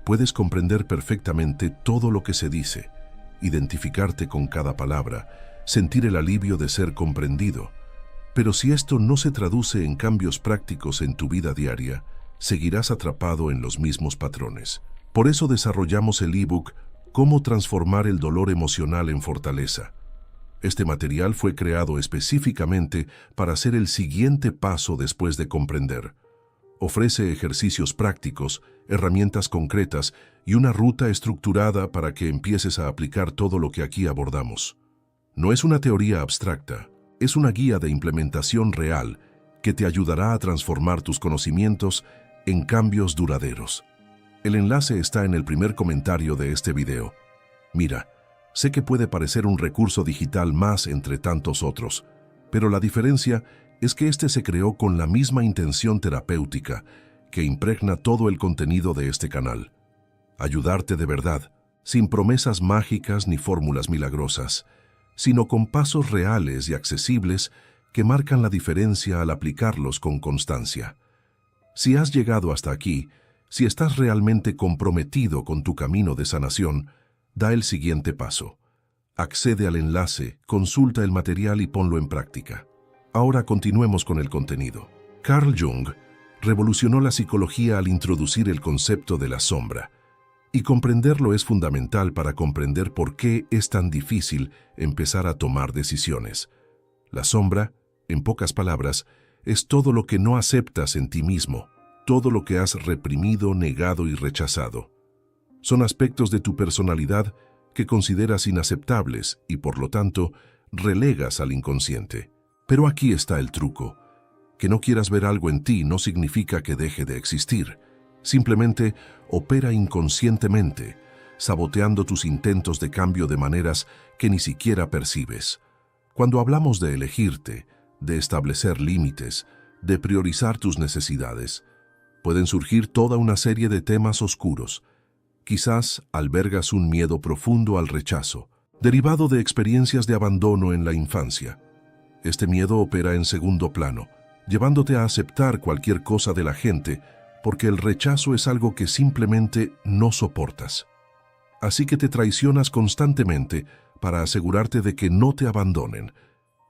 Puedes comprender perfectamente todo lo que se dice, identificarte con cada palabra, sentir el alivio de ser comprendido. Pero si esto no se traduce en cambios prácticos en tu vida diaria, seguirás atrapado en los mismos patrones. Por eso desarrollamos el ebook Cómo transformar el dolor emocional en fortaleza. Este material fue creado específicamente para hacer el siguiente paso después de comprender. Ofrece ejercicios prácticos, herramientas concretas y una ruta estructurada para que empieces a aplicar todo lo que aquí abordamos. No es una teoría abstracta, es una guía de implementación real que te ayudará a transformar tus conocimientos en cambios duraderos. El enlace está en el primer comentario de este video. Mira, sé que puede parecer un recurso digital más entre tantos otros, pero la diferencia es que este se creó con la misma intención terapéutica que impregna todo el contenido de este canal. Ayudarte de verdad, sin promesas mágicas ni fórmulas milagrosas, sino con pasos reales y accesibles que marcan la diferencia al aplicarlos con constancia. Si has llegado hasta aquí, si estás realmente comprometido con tu camino de sanación, da el siguiente paso. Accede al enlace, consulta el material y ponlo en práctica. Ahora continuemos con el contenido. Carl Jung revolucionó la psicología al introducir el concepto de la sombra, y comprenderlo es fundamental para comprender por qué es tan difícil empezar a tomar decisiones. La sombra, en pocas palabras, es todo lo que no aceptas en ti mismo, todo lo que has reprimido, negado y rechazado. Son aspectos de tu personalidad que consideras inaceptables y, por lo tanto, relegas al inconsciente. Pero aquí está el truco. Que no quieras ver algo en ti no significa que deje de existir. Simplemente opera inconscientemente, saboteando tus intentos de cambio de maneras que ni siquiera percibes. Cuando hablamos de elegirte, de establecer límites, de priorizar tus necesidades, pueden surgir toda una serie de temas oscuros. Quizás albergas un miedo profundo al rechazo, derivado de experiencias de abandono en la infancia. Este miedo opera en segundo plano, llevándote a aceptar cualquier cosa de la gente, porque el rechazo es algo que simplemente no soportas. Así que te traicionas constantemente para asegurarte de que no te abandonen,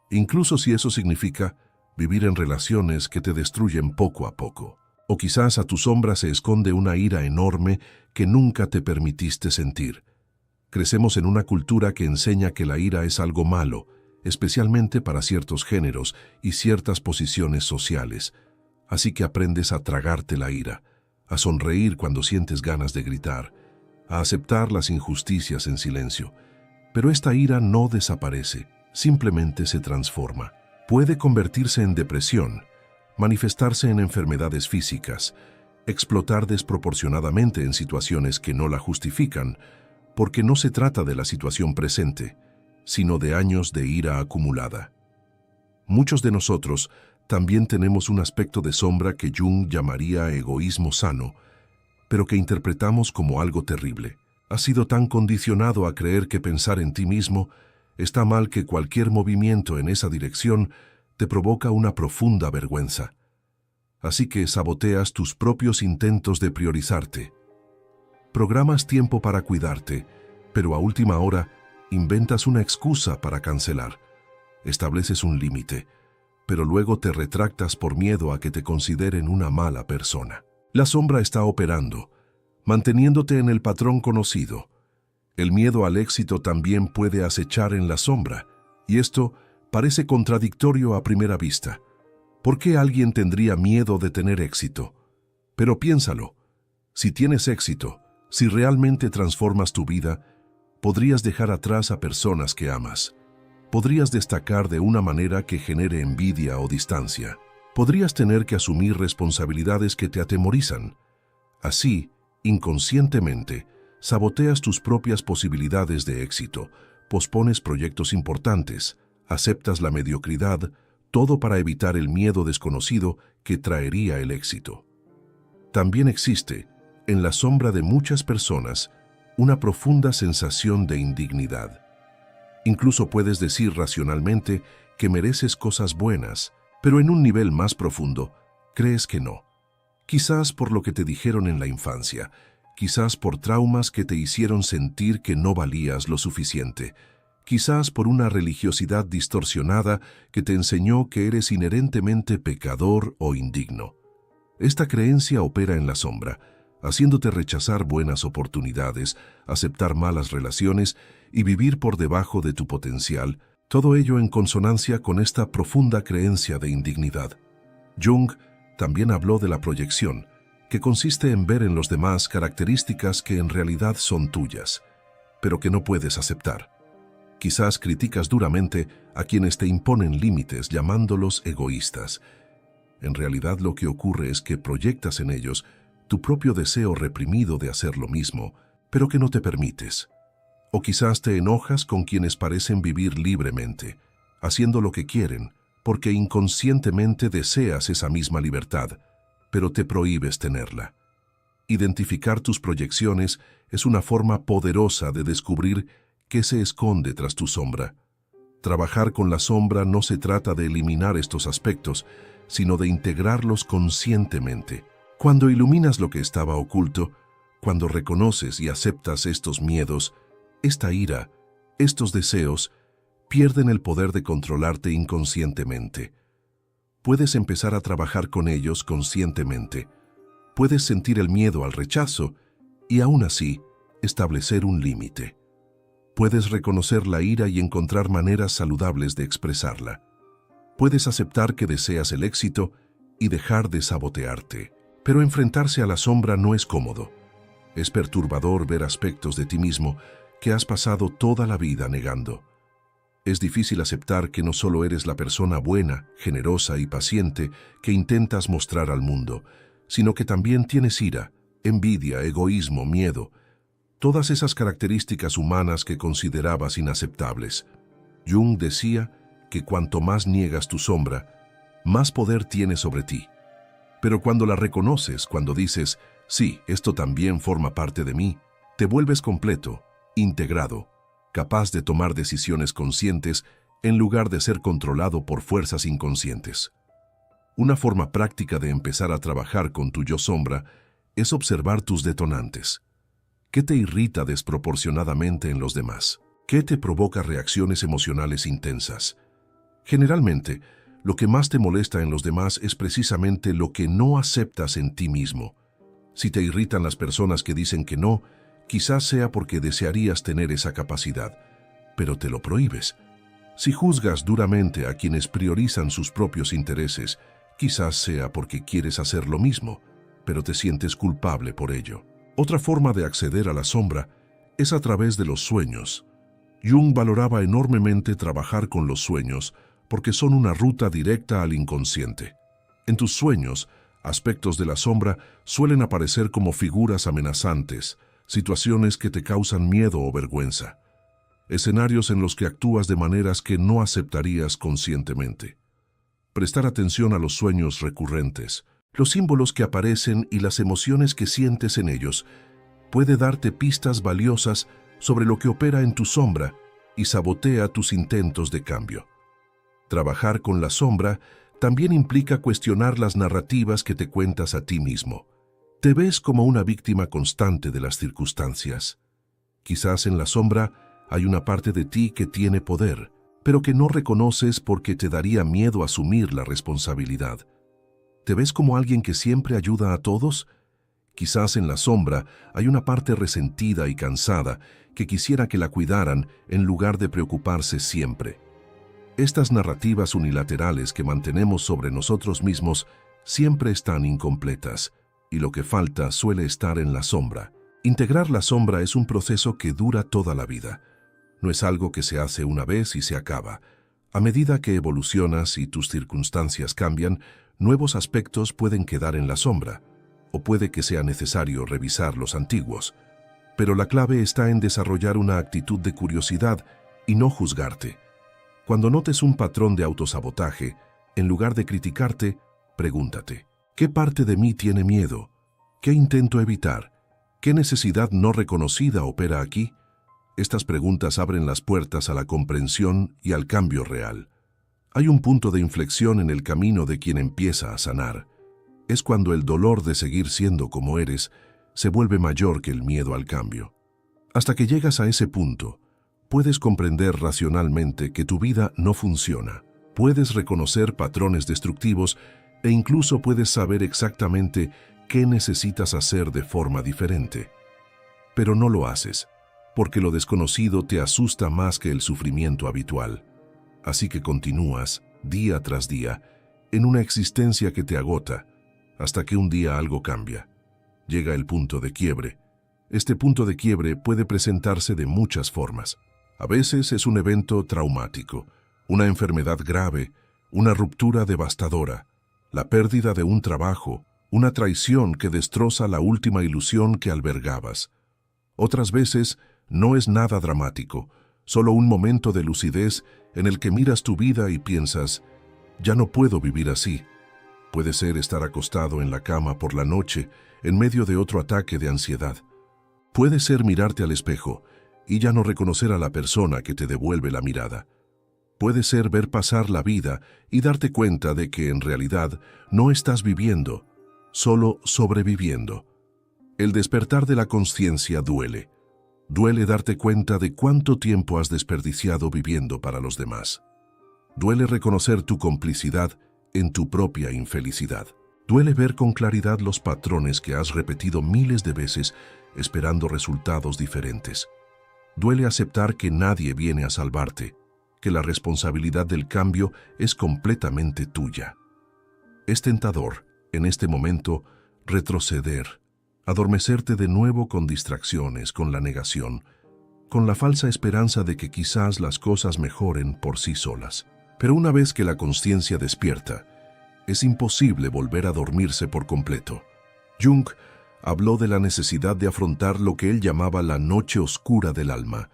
incluso si eso significa vivir en relaciones que te destruyen poco a poco. O quizás a tu sombra se esconde una ira enorme que nunca te permitiste sentir. Crecemos en una cultura que enseña que la ira es algo malo, especialmente para ciertos géneros y ciertas posiciones sociales. Así que aprendes a tragarte la ira, a sonreír cuando sientes ganas de gritar, a aceptar las injusticias en silencio. Pero esta ira no desaparece, simplemente se transforma. Puede convertirse en depresión, manifestarse en enfermedades físicas, explotar desproporcionadamente en situaciones que no la justifican, porque no se trata de la situación presente, sino de años de ira acumulada. Muchos de nosotros también tenemos un aspecto de sombra que Jung llamaría egoísmo sano, pero que interpretamos como algo terrible. Has sido tan condicionado a creer que pensar en ti mismo está mal que cualquier movimiento en esa dirección te provoca una profunda vergüenza. Así que saboteas tus propios intentos de priorizarte. Programas tiempo para cuidarte, pero a última hora inventas una excusa para cancelar. Estableces un límite, pero luego te retractas por miedo a que te consideren una mala persona. La sombra está operando, manteniéndote en el patrón conocido. El miedo al éxito también puede acechar en la sombra, y esto parece contradictorio a primera vista. ¿Por qué alguien tendría miedo de tener éxito? Pero piénsalo, si tienes éxito, si realmente transformas tu vida, podrías dejar atrás a personas que amas. Podrías destacar de una manera que genere envidia o distancia. Podrías tener que asumir responsabilidades que te atemorizan. Así, inconscientemente, saboteas tus propias posibilidades de éxito, pospones proyectos importantes, aceptas la mediocridad, todo para evitar el miedo desconocido que traería el éxito. También existe, en la sombra de muchas personas, una profunda sensación de indignidad. Incluso puedes decir racionalmente que mereces cosas buenas, pero en un nivel más profundo, crees que no. Quizás por lo que te dijeron en la infancia, quizás por traumas que te hicieron sentir que no valías lo suficiente, quizás por una religiosidad distorsionada que te enseñó que eres inherentemente pecador o indigno. Esta creencia opera en la sombra, haciéndote rechazar buenas oportunidades, aceptar malas relaciones y vivir por debajo de tu potencial, todo ello en consonancia con esta profunda creencia de indignidad. Jung también habló de la proyección, que consiste en ver en los demás características que en realidad son tuyas, pero que no puedes aceptar. Quizás criticas duramente a quienes te imponen límites llamándolos egoístas. En realidad lo que ocurre es que proyectas en ellos tu propio deseo reprimido de hacer lo mismo, pero que no te permites. O quizás te enojas con quienes parecen vivir libremente, haciendo lo que quieren, porque inconscientemente deseas esa misma libertad, pero te prohíbes tenerla. Identificar tus proyecciones es una forma poderosa de descubrir qué se esconde tras tu sombra. Trabajar con la sombra no se trata de eliminar estos aspectos, sino de integrarlos conscientemente. Cuando iluminas lo que estaba oculto, cuando reconoces y aceptas estos miedos, esta ira, estos deseos, pierden el poder de controlarte inconscientemente. Puedes empezar a trabajar con ellos conscientemente. Puedes sentir el miedo al rechazo y aún así establecer un límite. Puedes reconocer la ira y encontrar maneras saludables de expresarla. Puedes aceptar que deseas el éxito y dejar de sabotearte. Pero enfrentarse a la sombra no es cómodo. Es perturbador ver aspectos de ti mismo que has pasado toda la vida negando. Es difícil aceptar que no solo eres la persona buena, generosa y paciente que intentas mostrar al mundo, sino que también tienes ira, envidia, egoísmo, miedo, todas esas características humanas que considerabas inaceptables. Jung decía que cuanto más niegas tu sombra, más poder tiene sobre ti. Pero cuando la reconoces, cuando dices, sí, esto también forma parte de mí, te vuelves completo, integrado, capaz de tomar decisiones conscientes en lugar de ser controlado por fuerzas inconscientes. Una forma práctica de empezar a trabajar con tu yo sombra es observar tus detonantes. ¿Qué te irrita desproporcionadamente en los demás? ¿Qué te provoca reacciones emocionales intensas? Generalmente, lo que más te molesta en los demás es precisamente lo que no aceptas en ti mismo. Si te irritan las personas que dicen que no, quizás sea porque desearías tener esa capacidad, pero te lo prohíbes. Si juzgas duramente a quienes priorizan sus propios intereses, quizás sea porque quieres hacer lo mismo, pero te sientes culpable por ello. Otra forma de acceder a la sombra es a través de los sueños. Jung valoraba enormemente trabajar con los sueños porque son una ruta directa al inconsciente. En tus sueños, aspectos de la sombra suelen aparecer como figuras amenazantes, situaciones que te causan miedo o vergüenza. escenarios en los que actúas de maneras que no aceptarías conscientemente. Prestar atención a los sueños recurrentes, los símbolos que aparecen y las emociones que sientes en ellos puede darte pistas valiosas sobre lo que opera en tu sombra y sabotea tus intentos de cambio. Trabajar con la sombra también implica cuestionar las narrativas que te cuentas a ti mismo. Te ves como una víctima constante de las circunstancias. Quizás en la sombra hay una parte de ti que tiene poder, pero que no reconoces porque te daría miedo asumir la responsabilidad. ¿Te ves como alguien que siempre ayuda a todos? Quizás en la sombra hay una parte resentida y cansada que quisiera que la cuidaran en lugar de preocuparse siempre. Estas narrativas unilaterales que mantenemos sobre nosotros mismos siempre están incompletas, y lo que falta suele estar en la sombra. Integrar la sombra es un proceso que dura toda la vida. No es algo que se hace una vez y se acaba. A medida que evolucionas y tus circunstancias cambian, nuevos aspectos pueden quedar en la sombra, o puede que sea necesario revisar los antiguos. Pero la clave está en desarrollar una actitud de curiosidad y no juzgarte. Cuando notes un patrón de autosabotaje, en lugar de criticarte, pregúntate, ¿qué parte de mí tiene miedo? ¿Qué intento evitar? ¿Qué necesidad no reconocida opera aquí? Estas preguntas abren las puertas a la comprensión y al cambio real. Hay un punto de inflexión en el camino de quien empieza a sanar. Es cuando el dolor de seguir siendo como eres se vuelve mayor que el miedo al cambio. Hasta que llegas a ese punto, puedes comprender racionalmente que tu vida no funciona. Puedes reconocer patrones destructivos e incluso puedes saber exactamente qué necesitas hacer de forma diferente. Pero no lo haces, porque lo desconocido te asusta más que el sufrimiento habitual. Así que continúas, día tras día, en una existencia que te agota, hasta que un día algo cambia. Llega el punto de quiebre. Este punto de quiebre puede presentarse de muchas formas. A veces es un evento traumático, una enfermedad grave, una ruptura devastadora, la pérdida de un trabajo, una traición que destroza la última ilusión que albergabas. Otras veces no es nada dramático, solo un momento de lucidez en el que miras tu vida y piensas, ya no puedo vivir así. Puede ser estar acostado en la cama por la noche en medio de otro ataque de ansiedad. Puede ser mirarte al espejo y ya no reconocer a la persona que te devuelve la mirada. Puede ser ver pasar la vida y darte cuenta de que en realidad no estás viviendo, solo sobreviviendo. El despertar de la conciencia duele. Duele darte cuenta de cuánto tiempo has desperdiciado viviendo para los demás. Duele reconocer tu complicidad en tu propia infelicidad. Duele ver con claridad los patrones que has repetido miles de veces esperando resultados diferentes. Duele aceptar que nadie viene a salvarte, que la responsabilidad del cambio es completamente tuya. Es tentador, en este momento, retroceder, adormecerte de nuevo con distracciones, con la negación, con la falsa esperanza de que quizás las cosas mejoren por sí solas. Pero una vez que la conciencia despierta, es imposible volver a dormirse por completo. Jung habló de la necesidad de afrontar lo que él llamaba la noche oscura del alma.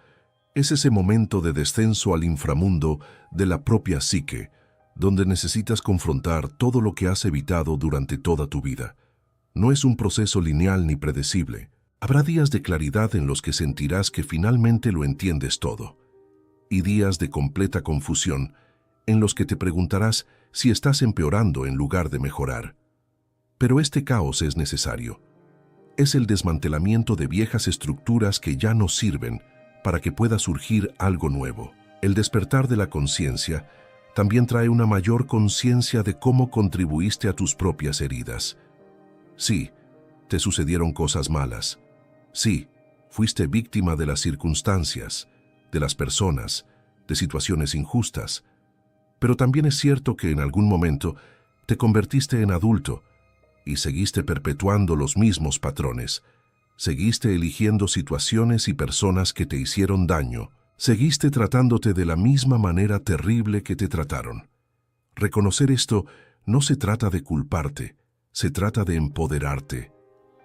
Es ese momento de descenso al inframundo de la propia psique, donde necesitas confrontar todo lo que has evitado durante toda tu vida. No es un proceso lineal ni predecible. Habrá días de claridad en los que sentirás que finalmente lo entiendes todo, y días de completa confusión en los que te preguntarás si estás empeorando en lugar de mejorar. Pero este caos es necesario. Es el desmantelamiento de viejas estructuras que ya no sirven para que pueda surgir algo nuevo. El despertar de la conciencia también trae una mayor conciencia de cómo contribuiste a tus propias heridas. Sí, te sucedieron cosas malas. Sí, fuiste víctima de las circunstancias, de las personas, de situaciones injustas. Pero también es cierto que en algún momento te convertiste en adulto y seguiste perpetuando los mismos patrones. Seguiste eligiendo situaciones y personas que te hicieron daño. Seguiste tratándote de la misma manera terrible que te trataron. Reconocer esto no se trata de culparte, se trata de empoderarte.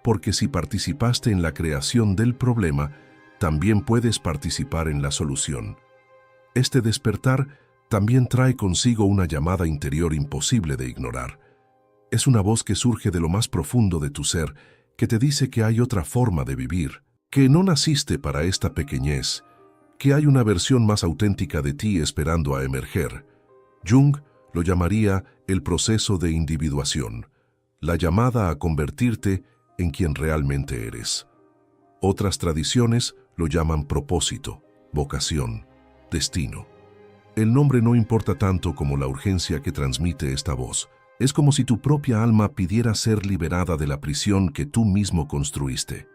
Porque si participaste en la creación del problema, también puedes participar en la solución. Este despertar también trae consigo una llamada interior imposible de ignorar. Es una voz que surge de lo más profundo de tu ser, que te dice que hay otra forma de vivir, que no naciste para esta pequeñez, que hay una versión más auténtica de ti esperando a emerger. Jung lo llamaría el proceso de individuación, la llamada a convertirte en quien realmente eres. Otras tradiciones lo llaman propósito, vocación, destino. El nombre no importa tanto como la urgencia que transmite esta voz. Es como si tu propia alma pidiera ser liberada de la prisión que tú mismo construiste.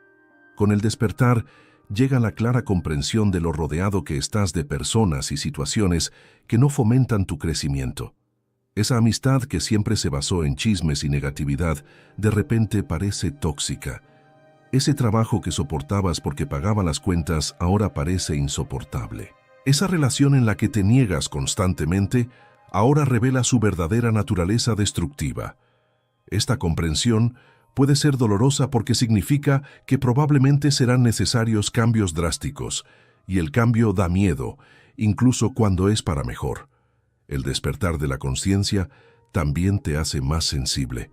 Con el despertar, llega la clara comprensión de lo rodeado que estás de personas y situaciones que no fomentan tu crecimiento. Esa amistad que siempre se basó en chismes y negatividad, de repente parece tóxica. Ese trabajo que soportabas porque pagaba las cuentas ahora parece insoportable. Esa relación en la que te niegas constantemente ahora revela su verdadera naturaleza destructiva. Esta comprensión puede ser dolorosa porque significa que probablemente serán necesarios cambios drásticos, y el cambio da miedo, incluso cuando es para mejor. El despertar de la conciencia también te hace más sensible.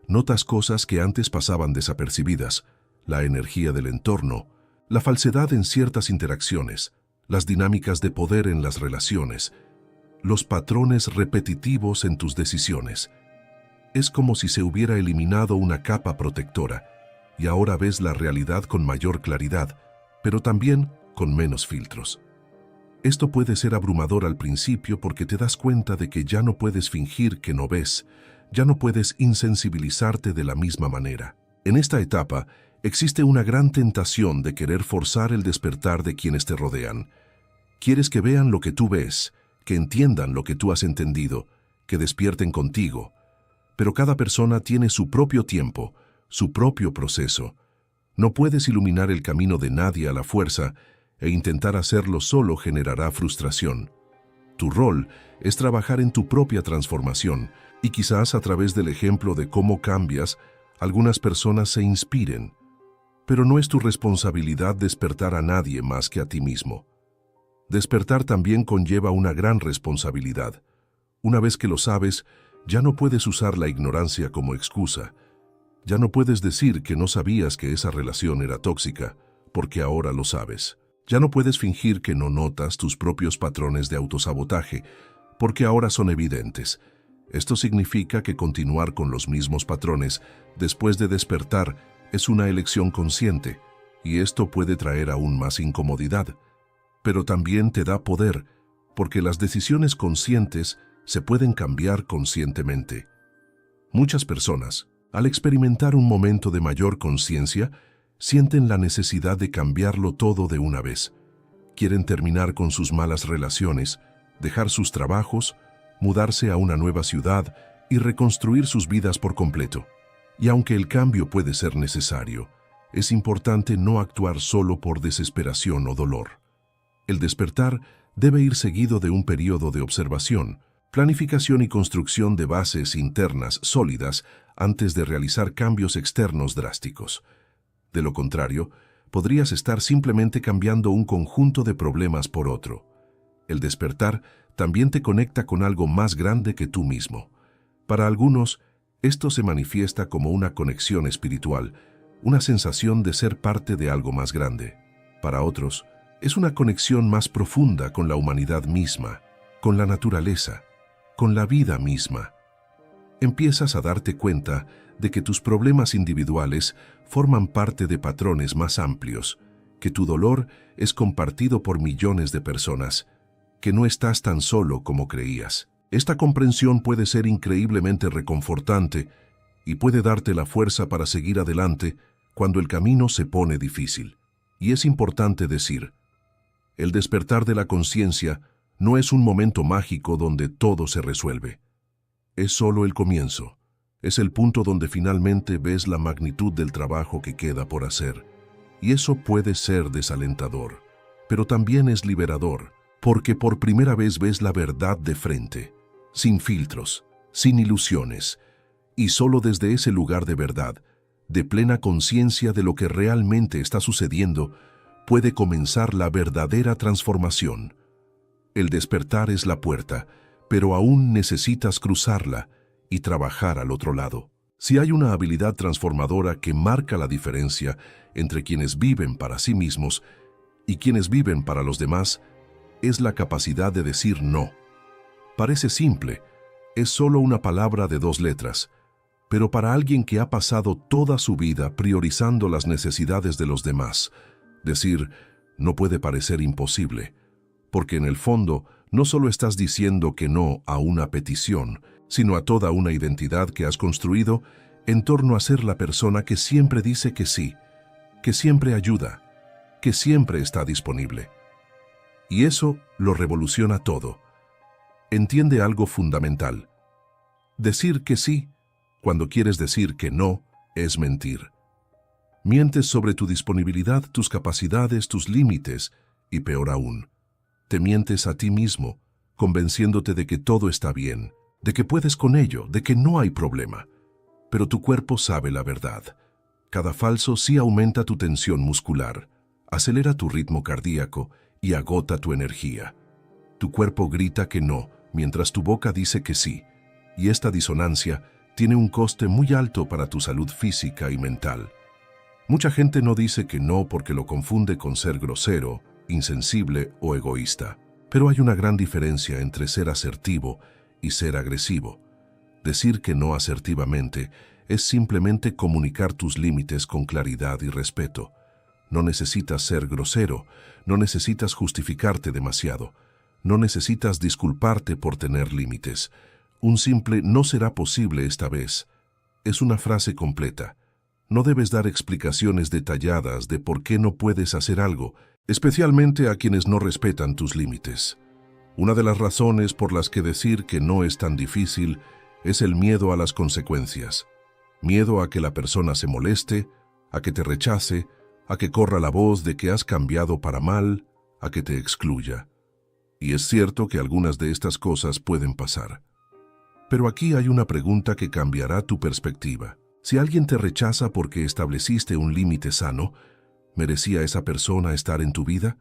Notas cosas que antes pasaban desapercibidas, la energía del entorno, la falsedad en ciertas interacciones, las dinámicas de poder en las relaciones, los patrones repetitivos en tus decisiones. Es como si se hubiera eliminado una capa protectora y ahora ves la realidad con mayor claridad, pero también con menos filtros. Esto puede ser abrumador al principio porque te das cuenta de que ya no puedes fingir que no ves, ya no puedes insensibilizarte de la misma manera. En esta etapa existe una gran tentación de querer forzar el despertar de quienes te rodean. Quieres que vean lo que tú ves, que entiendan lo que tú has entendido, que despierten contigo. Pero cada persona tiene su propio tiempo, su propio proceso. No puedes iluminar el camino de nadie a la fuerza, e intentar hacerlo solo generará frustración. Tu rol es trabajar en tu propia transformación, y quizás a través del ejemplo de cómo cambias, algunas personas se inspiren. Pero no es tu responsabilidad despertar a nadie más que a ti mismo. Despertar también conlleva una gran responsabilidad. Una vez que lo sabes, ya no puedes usar la ignorancia como excusa. Ya no puedes decir que no sabías que esa relación era tóxica, porque ahora lo sabes. Ya no puedes fingir que no notas tus propios patrones de autosabotaje, porque ahora son evidentes. Esto significa que continuar con los mismos patrones después de despertar es una elección consciente, y esto puede traer aún más incomodidad. Pero también te da poder, porque las decisiones conscientes se pueden cambiar conscientemente. Muchas personas, al experimentar un momento de mayor conciencia, sienten la necesidad de cambiarlo todo de una vez. Quieren terminar con sus malas relaciones, dejar sus trabajos, mudarse a una nueva ciudad y reconstruir sus vidas por completo. Y aunque el cambio puede ser necesario, es importante no actuar solo por desesperación o dolor. El despertar debe ir seguido de un periodo de observación, planificación y construcción de bases internas sólidas antes de realizar cambios externos drásticos. De lo contrario, podrías estar simplemente cambiando un conjunto de problemas por otro. El despertar también te conecta con algo más grande que tú mismo. Para algunos, esto se manifiesta como una conexión espiritual, una sensación de ser parte de algo más grande. Para otros, es una conexión más profunda con la humanidad misma, con la naturaleza, con la vida misma. Empiezas a darte cuenta de que tus problemas individuales forman parte de patrones más amplios, que tu dolor es compartido por millones de personas, que no estás tan solo como creías. Esta comprensión puede ser increíblemente reconfortante y puede darte la fuerza para seguir adelante cuando el camino se pone difícil. Y es importante decir, el despertar de la conciencia no es un momento mágico donde todo se resuelve. Es solo el comienzo. Es el punto donde finalmente ves la magnitud del trabajo que queda por hacer. Y eso puede ser desalentador, pero también es liberador, porque por primera vez ves la verdad de frente, sin filtros, sin ilusiones, y solo desde ese lugar de verdad, de plena conciencia de lo que realmente está sucediendo, puede comenzar la verdadera transformación. El despertar es la puerta, pero aún necesitas cruzarla y trabajar al otro lado. Si hay una habilidad transformadora que marca la diferencia entre quienes viven para sí mismos y quienes viven para los demás, es la capacidad de decir no. Parece simple, es solo una palabra de 2 letras, pero para alguien que ha pasado toda su vida priorizando las necesidades de los demás, decir no puede parecer imposible, porque en el fondo no solo estás diciendo que no a una petición, sino a toda una identidad que has construido en torno a ser la persona que siempre dice que sí, que siempre ayuda, que siempre está disponible. Y eso lo revoluciona todo. Entiende algo fundamental. Decir que sí, cuando quieres decir que no, es mentir. Mientes sobre tu disponibilidad, tus capacidades, tus límites, y peor aún, te mientes a ti mismo, convenciéndote de que todo está bien, de que puedes con ello, de que no hay problema. Pero tu cuerpo sabe la verdad. Cada falso sí aumenta tu tensión muscular, acelera tu ritmo cardíaco y agota tu energía. Tu cuerpo grita que no, mientras tu boca dice que sí, y esta disonancia tiene un coste muy alto para tu salud física y mental. Mucha gente no dice que no porque lo confunde con ser grosero, insensible o egoísta. Pero hay una gran diferencia entre ser asertivo y ser agresivo. Decir que no asertivamente es simplemente comunicar tus límites con claridad y respeto. No necesitas ser grosero, no necesitas justificarte demasiado, no necesitas disculparte por tener límites. Un simple no será posible esta vez es una frase completa. No debes dar explicaciones detalladas de por qué no puedes hacer algo, especialmente a quienes no respetan tus límites. Una de las razones por las que decir que no es tan difícil es el miedo a las consecuencias. Miedo a que la persona se moleste, a que te rechace, a que corra la voz de que has cambiado para mal, a que te excluya. Y es cierto que algunas de estas cosas pueden pasar. Pero aquí hay una pregunta que cambiará tu perspectiva. Si alguien te rechaza porque estableciste un límite sano, ¿merecía esa persona estar en tu vida?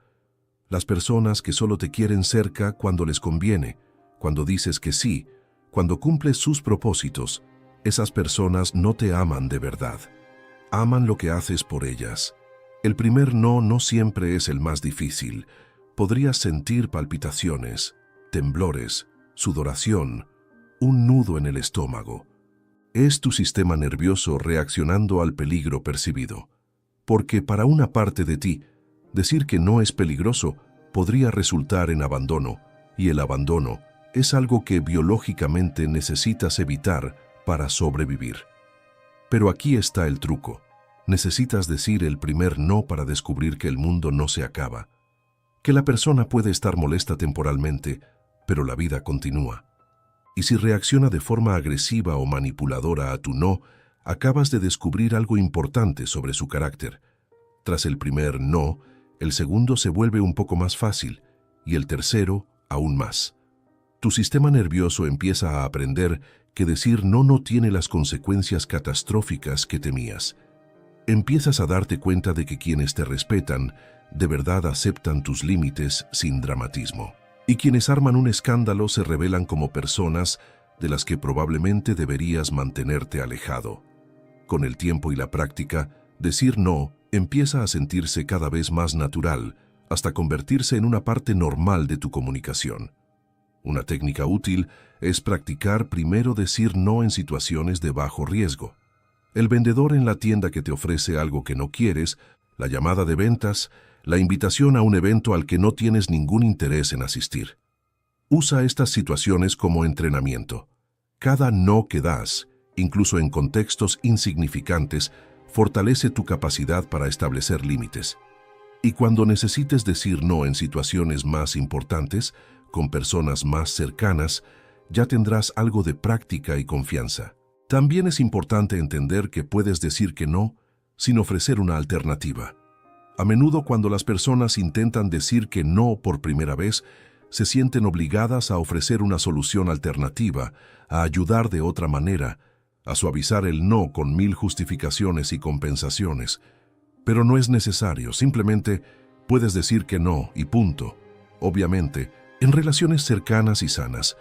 Las personas que solo te quieren cerca cuando les conviene, cuando dices que sí, cuando cumples sus propósitos, esas personas no te aman de verdad. Aman lo que haces por ellas. El primer no siempre es el más difícil. Podrías sentir palpitaciones, temblores, sudoración, un nudo en el estómago. Es tu sistema nervioso reaccionando al peligro percibido. Porque para una parte de ti, decir que no es peligroso podría resultar en abandono, y el abandono es algo que biológicamente necesitas evitar para sobrevivir. Pero aquí está el truco. Necesitas decir el primer no para descubrir que el mundo no se acaba, que la persona puede estar molesta temporalmente, pero la vida continúa. Y si reacciona de forma agresiva o manipuladora a tu no, acabas de descubrir algo importante sobre su carácter. Tras el primer no, el segundo se vuelve un poco más fácil, y el tercero aún más. Tu sistema nervioso empieza a aprender que decir no tiene las consecuencias catastróficas que temías. Empiezas a darte cuenta de que quienes te respetan de verdad aceptan tus límites sin dramatismo. Y quienes arman un escándalo se revelan como personas de las que probablemente deberías mantenerte alejado. Con el tiempo y la práctica, decir no empieza a sentirse cada vez más natural, hasta convertirse en una parte normal de tu comunicación. Una técnica útil es practicar primero decir no en situaciones de bajo riesgo. El vendedor en la tienda que te ofrece algo que no quieres, la llamada de ventas, la invitación a un evento al que no tienes ningún interés en asistir. Usa estas situaciones como entrenamiento. Cada no que das, incluso en contextos insignificantes, fortalece tu capacidad para establecer límites. Y cuando necesites decir no en situaciones más importantes, con personas más cercanas, ya tendrás algo de práctica y confianza. También es importante entender que puedes decir que no sin ofrecer una alternativa. A menudo cuando las personas intentan decir que no por primera vez, se sienten obligadas a ofrecer una solución alternativa, a ayudar de otra manera, a suavizar el no con 1000 justificaciones y compensaciones. Pero no es necesario, simplemente Puedes decir que no y punto. Obviamente, en relaciones cercanas y sanas,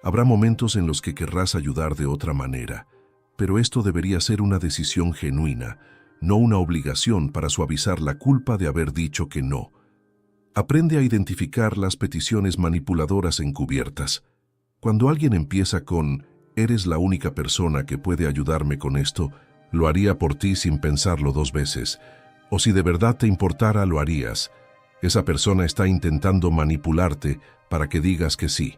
habrá momentos en los que querrás ayudar de otra manera, pero esto debería ser una decisión genuina, no una obligación para suavizar la culpa de haber dicho que no. Aprende a identificar las peticiones manipuladoras encubiertas. Cuando alguien empieza con «eres la única persona que puede ayudarme con esto», lo haría por ti sin pensarlo 2 veces. O si de verdad te importara, lo harías. Esa persona está intentando manipularte para que digas que sí.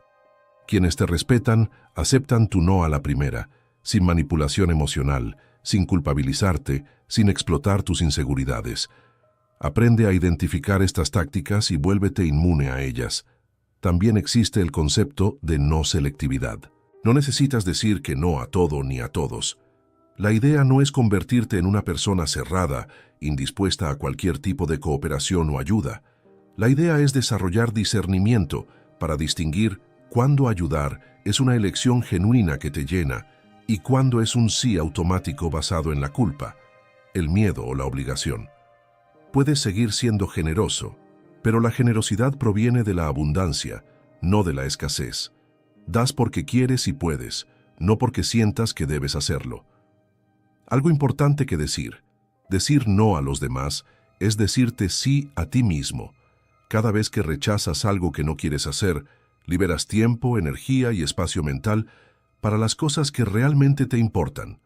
Quienes te respetan, aceptan tu no a la primera, sin manipulación emocional, sin culpabilizarte, sin explotar tus inseguridades. Aprende a identificar estas tácticas y vuélvete inmune a ellas. También existe el concepto de no selectividad. No necesitas decir que no a todo ni a todos. La idea no es convertirte en una persona cerrada, indispuesta a cualquier tipo de cooperación o ayuda. La idea es desarrollar discernimiento para distinguir cuándo ayudar es una elección genuina que te llena y cuándo es un sí automático basado en la culpa, el miedo o la obligación. Puedes seguir siendo generoso, pero la generosidad proviene de la abundancia, no de la escasez. Das porque quieres y puedes, no porque sientas que debes hacerlo. Algo importante que decir no a los demás es decirte sí a ti mismo. Cada vez que rechazas algo que no quieres hacer, liberas tiempo, energía y espacio mental para las cosas que realmente te importan,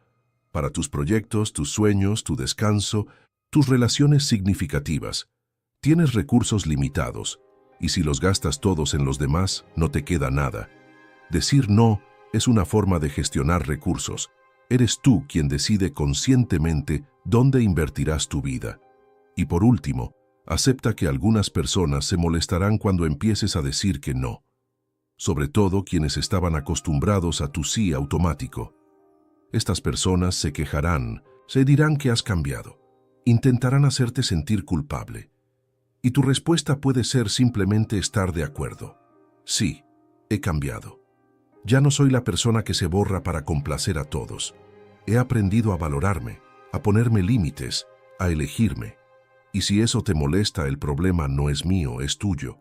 para tus proyectos, tus sueños, tu descanso, tus relaciones significativas. Tienes recursos limitados, y si los gastas todos en los demás, no te queda nada. Decir no es una forma de gestionar recursos. Eres tú quien decide conscientemente dónde invertirás tu vida. Y por último, acepta que algunas personas se molestarán cuando empieces a decir que no. Sobre todo quienes estaban acostumbrados a tu sí automático. Estas personas se quejarán, se dirán que has cambiado, intentarán hacerte sentir culpable. Y tu respuesta puede ser simplemente estar de acuerdo. Sí, he cambiado. Ya no soy la persona que se borra para complacer a todos. He aprendido a valorarme, a ponerme límites, a elegirme. Y si eso te molesta, el problema no es mío, es tuyo.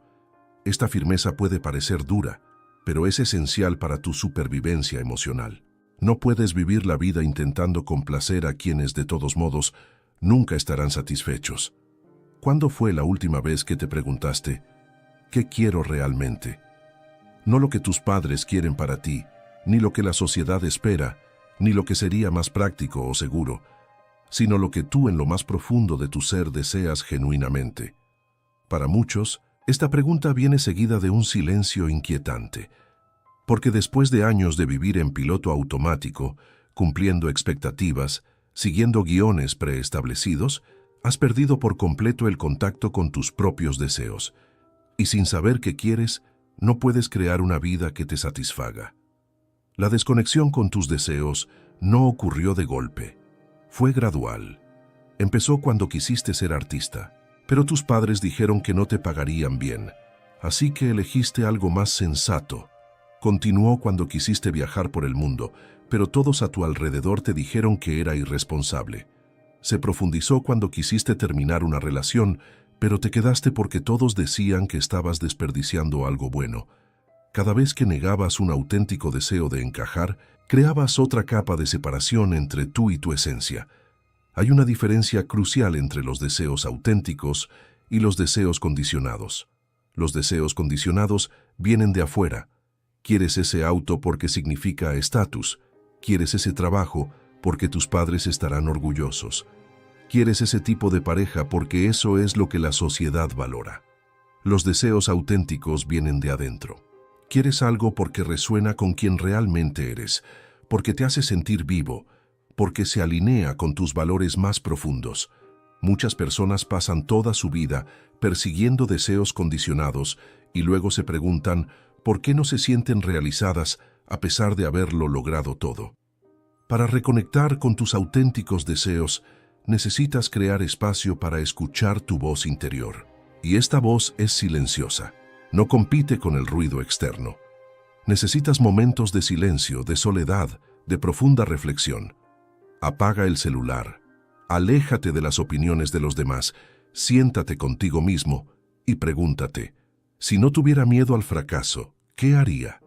Esta firmeza puede parecer dura, pero es esencial para tu supervivencia emocional. No puedes vivir la vida intentando complacer a quienes, de todos modos, nunca estarán satisfechos. ¿Cuándo fue la última vez que te preguntaste, ¿qué quiero realmente? No lo que tus padres quieren para ti, ni lo que la sociedad espera, ni lo que sería más práctico o seguro, sino lo que tú en lo más profundo de tu ser deseas genuinamente. Para muchos, esta pregunta viene seguida de un silencio inquietante, porque después de años de vivir en piloto automático, cumpliendo expectativas, siguiendo guiones preestablecidos, has perdido por completo el contacto con tus propios deseos, y sin saber qué quieres, no puedes crear una vida que te satisfaga. La desconexión con tus deseos no ocurrió de golpe. Fue gradual. Empezó cuando quisiste ser artista, pero tus padres dijeron que no te pagarían bien, así que elegiste algo más sensato. Continuó cuando quisiste viajar por el mundo, pero todos a tu alrededor te dijeron que era irresponsable. Se profundizó cuando quisiste terminar una relación, pero te quedaste porque todos decían que estabas desperdiciando algo bueno. Cada vez que negabas un auténtico deseo de encajar, creabas otra capa de separación entre tú y tu esencia. Hay una diferencia crucial entre los deseos auténticos y los deseos condicionados. Los deseos condicionados vienen de afuera. Quieres ese auto porque significa estatus. Quieres ese trabajo porque tus padres estarán orgullosos. Quieres ese tipo de pareja porque eso es lo que la sociedad valora. Los deseos auténticos vienen de adentro. Quieres algo porque resuena con quien realmente eres, porque te hace sentir vivo, porque se alinea con tus valores más profundos. Muchas personas pasan toda su vida persiguiendo deseos condicionados y luego se preguntan por qué no se sienten realizadas a pesar de haberlo logrado todo. Para reconectar con tus auténticos deseos, necesitas crear espacio para escuchar tu voz interior. Y esta voz es silenciosa. No compite con el ruido externo. Necesitas momentos de silencio, de soledad, de profunda reflexión. Apaga el celular. Aléjate de las opiniones de los demás siéntate contigo mismo y pregúntate, si no tuviera miedo al fracaso, ¿qué haría?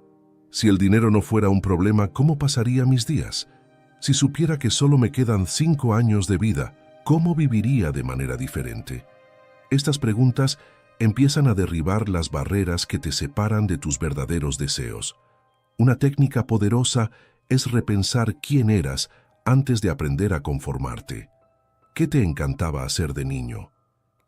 Si el dinero no fuera un problema, ¿cómo pasaría mis días? Si supiera que solo me quedan 5 años de vida, ¿cómo viviría de manera diferente? Estas preguntas empiezan a derribar las barreras que te separan de tus verdaderos deseos. Una técnica poderosa es repensar quién eras antes de aprender a conformarte. ¿Qué te encantaba hacer de niño?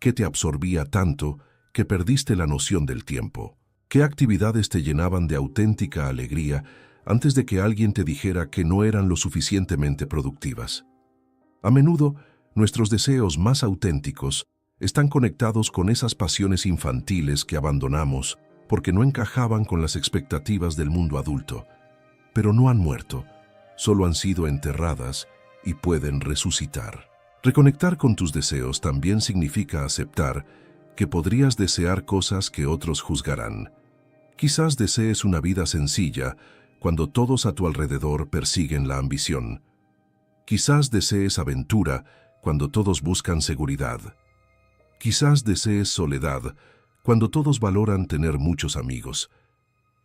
¿Qué te absorbía tanto que perdiste la noción del tiempo? ¿Qué actividades te llenaban de auténtica alegría antes de que alguien te dijera que no eran lo suficientemente productivas? A menudo, nuestros deseos más auténticos están conectados con esas pasiones infantiles que abandonamos porque no encajaban con las expectativas del mundo adulto. Pero no han muerto, solo han sido enterradas y pueden resucitar. Reconectar con tus deseos también significa aceptar que podrías desear cosas que otros juzgarán. Quizás desees una vida sencilla cuando todos a tu alrededor persiguen la ambición. Quizás desees aventura cuando todos buscan seguridad. Quizás desees soledad cuando todos valoran tener muchos amigos.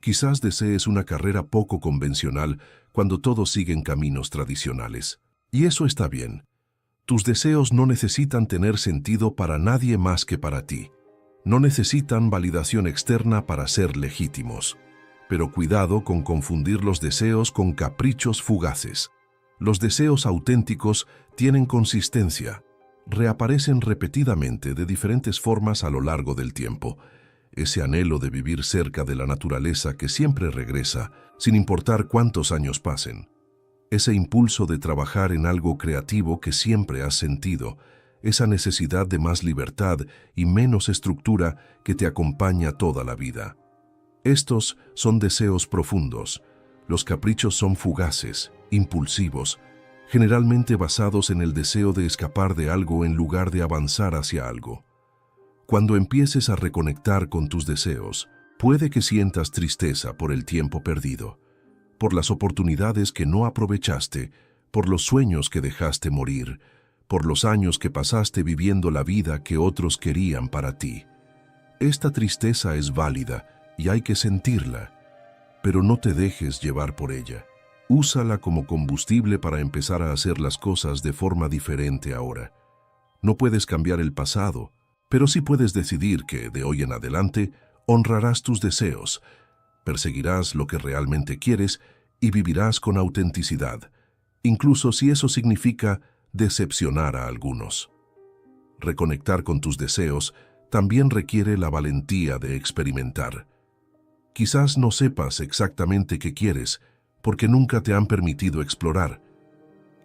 Quizás desees una carrera poco convencional cuando todos siguen caminos tradicionales. Y eso está bien. Tus deseos no necesitan tener sentido para nadie más que para ti. No necesitan validación externa para ser legítimos. Pero cuidado con confundir los deseos con caprichos fugaces. Los deseos auténticos tienen consistencia. Reaparecen repetidamente de diferentes formas a lo largo del tiempo. Ese anhelo de vivir cerca de la naturaleza que siempre regresa, sin importar cuántos años pasen. Ese impulso de trabajar en algo creativo que siempre has sentido, esa necesidad de más libertad y menos estructura que te acompaña toda la vida. Estos son deseos profundos. Los caprichos son fugaces, impulsivos, generalmente basados en el deseo de escapar de algo en lugar de avanzar hacia algo. Cuando empieces a reconectar con tus deseos, puede que sientas tristeza por el tiempo perdido, por las oportunidades que no aprovechaste, por los sueños que dejaste morir, por los años que pasaste viviendo la vida que otros querían para ti. Esta tristeza es válida y hay que sentirla, pero no te dejes llevar por ella. Úsala como combustible para empezar a hacer las cosas de forma diferente ahora. No puedes cambiar el pasado, pero sí puedes decidir que, de hoy en adelante, honrarás tus deseos, perseguirás lo que realmente quieres y vivirás con autenticidad, incluso si eso significa decepcionar a algunos. Reconectar con tus deseos también requiere la valentía de experimentar. Quizás no sepas exactamente qué quieres, porque nunca te han permitido explorar.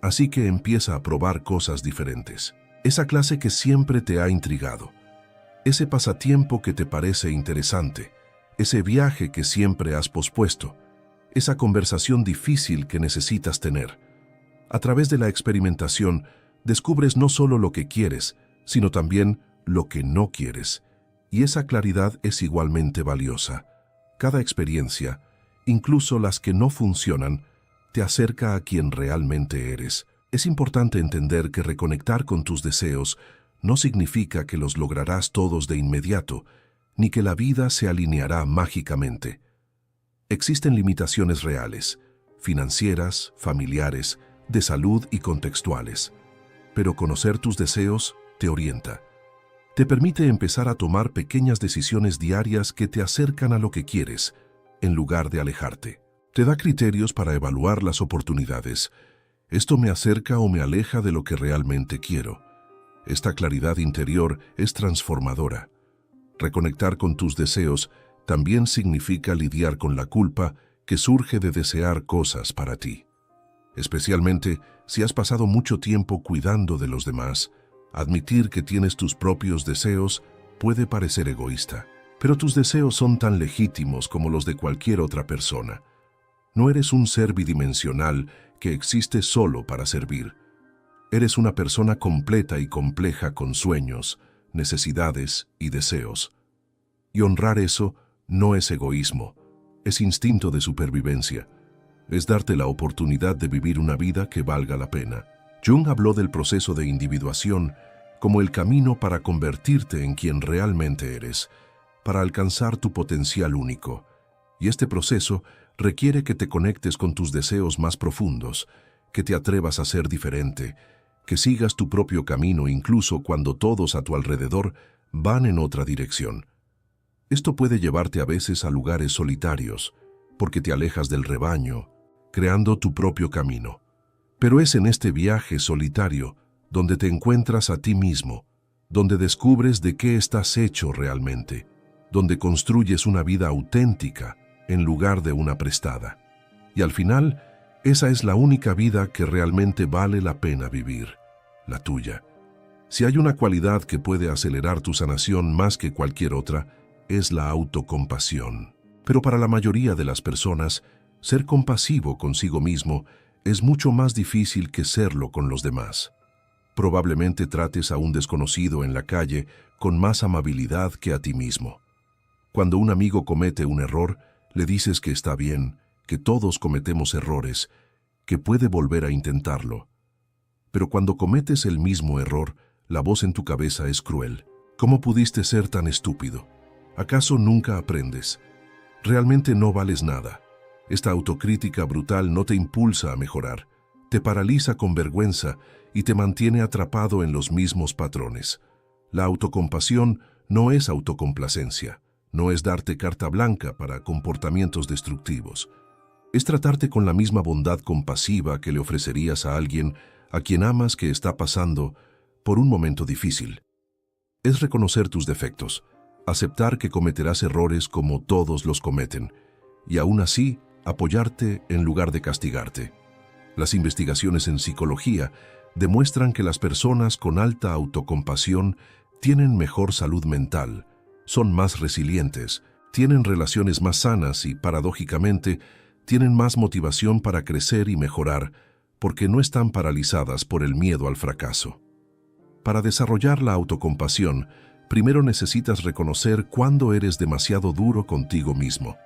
Así que empieza a probar cosas diferentes. Esa clase que siempre te ha intrigado. Ese pasatiempo que te parece interesante. Ese viaje que siempre has pospuesto. Esa conversación difícil que necesitas tener. A través de la experimentación, descubres no solo lo que quieres, sino también lo que no quieres. Y esa claridad es igualmente valiosa. Cada experiencia, incluso las que no funcionan, te acerca a quien realmente eres. Es importante entender que reconectar con tus deseos no significa que los lograrás todos de inmediato, ni que la vida se alineará mágicamente. Existen limitaciones reales, financieras, familiares, de salud y contextuales. Pero conocer tus deseos te orienta. Te permite empezar a tomar pequeñas decisiones diarias que te acercan a lo que quieres, en lugar de alejarte. Te da criterios para evaluar las oportunidades. Esto me acerca o me aleja de lo que realmente quiero. Esta claridad interior es transformadora. Reconectar con tus deseos también significa lidiar con la culpa que surge de desear cosas para ti. Especialmente si has pasado mucho tiempo cuidando de los demás, admitir que tienes tus propios deseos puede parecer egoísta. Pero tus deseos son tan legítimos como los de cualquier otra persona. No eres un ser bidimensional que existe solo para servir. Eres una persona completa y compleja con sueños, necesidades y deseos. Y honrar eso no es egoísmo, es instinto de supervivencia. Es darte la oportunidad de vivir una vida que valga la pena. Jung habló del proceso de individuación como el camino para convertirte en quien realmente eres, para alcanzar tu potencial único. Y este proceso requiere que te conectes con tus deseos más profundos, que te atrevas a ser diferente, que sigas tu propio camino incluso cuando todos a tu alrededor van en otra dirección. Esto puede llevarte a veces a lugares solitarios, porque te alejas del rebaño, creando tu propio camino. Pero es en este viaje solitario donde te encuentras a ti mismo, donde descubres de qué estás hecho realmente, donde construyes una vida auténtica en lugar de una prestada. Y al final, esa es la única vida que realmente vale la pena vivir, la tuya. Si hay una cualidad que puede acelerar tu sanación más que cualquier otra, es la autocompasión. Pero para la mayoría de las personas, ser compasivo consigo mismo es mucho más difícil que serlo con los demás. Probablemente trates a un desconocido en la calle con más amabilidad que a ti mismo. Cuando un amigo comete un error, le dices que está bien, que todos cometemos errores, que puede volver a intentarlo. Pero cuando cometes el mismo error, la voz en tu cabeza es cruel. ¿Cómo pudiste ser tan estúpido? ¿Acaso nunca aprendes? Realmente no vales nada. Esta autocrítica brutal no te impulsa a mejorar, te paraliza con vergüenza y te mantiene atrapado en los mismos patrones. La autocompasión no es autocomplacencia, no es darte carta blanca para comportamientos destructivos. Es tratarte con la misma bondad compasiva que le ofrecerías a alguien a quien amas que está pasando por un momento difícil. Es reconocer tus defectos, aceptar que cometerás errores como todos los cometen, y aún así apoyarte en lugar de castigarte. Las investigaciones en psicología demuestran que las personas con alta autocompasión tienen mejor salud mental, son más resilientes, tienen relaciones más sanas y, paradójicamente, tienen más motivación para crecer y mejorar porque no están paralizadas por el miedo al fracaso. Para desarrollar la autocompasión, primero necesitas reconocer cuándo eres demasiado duro contigo mismo.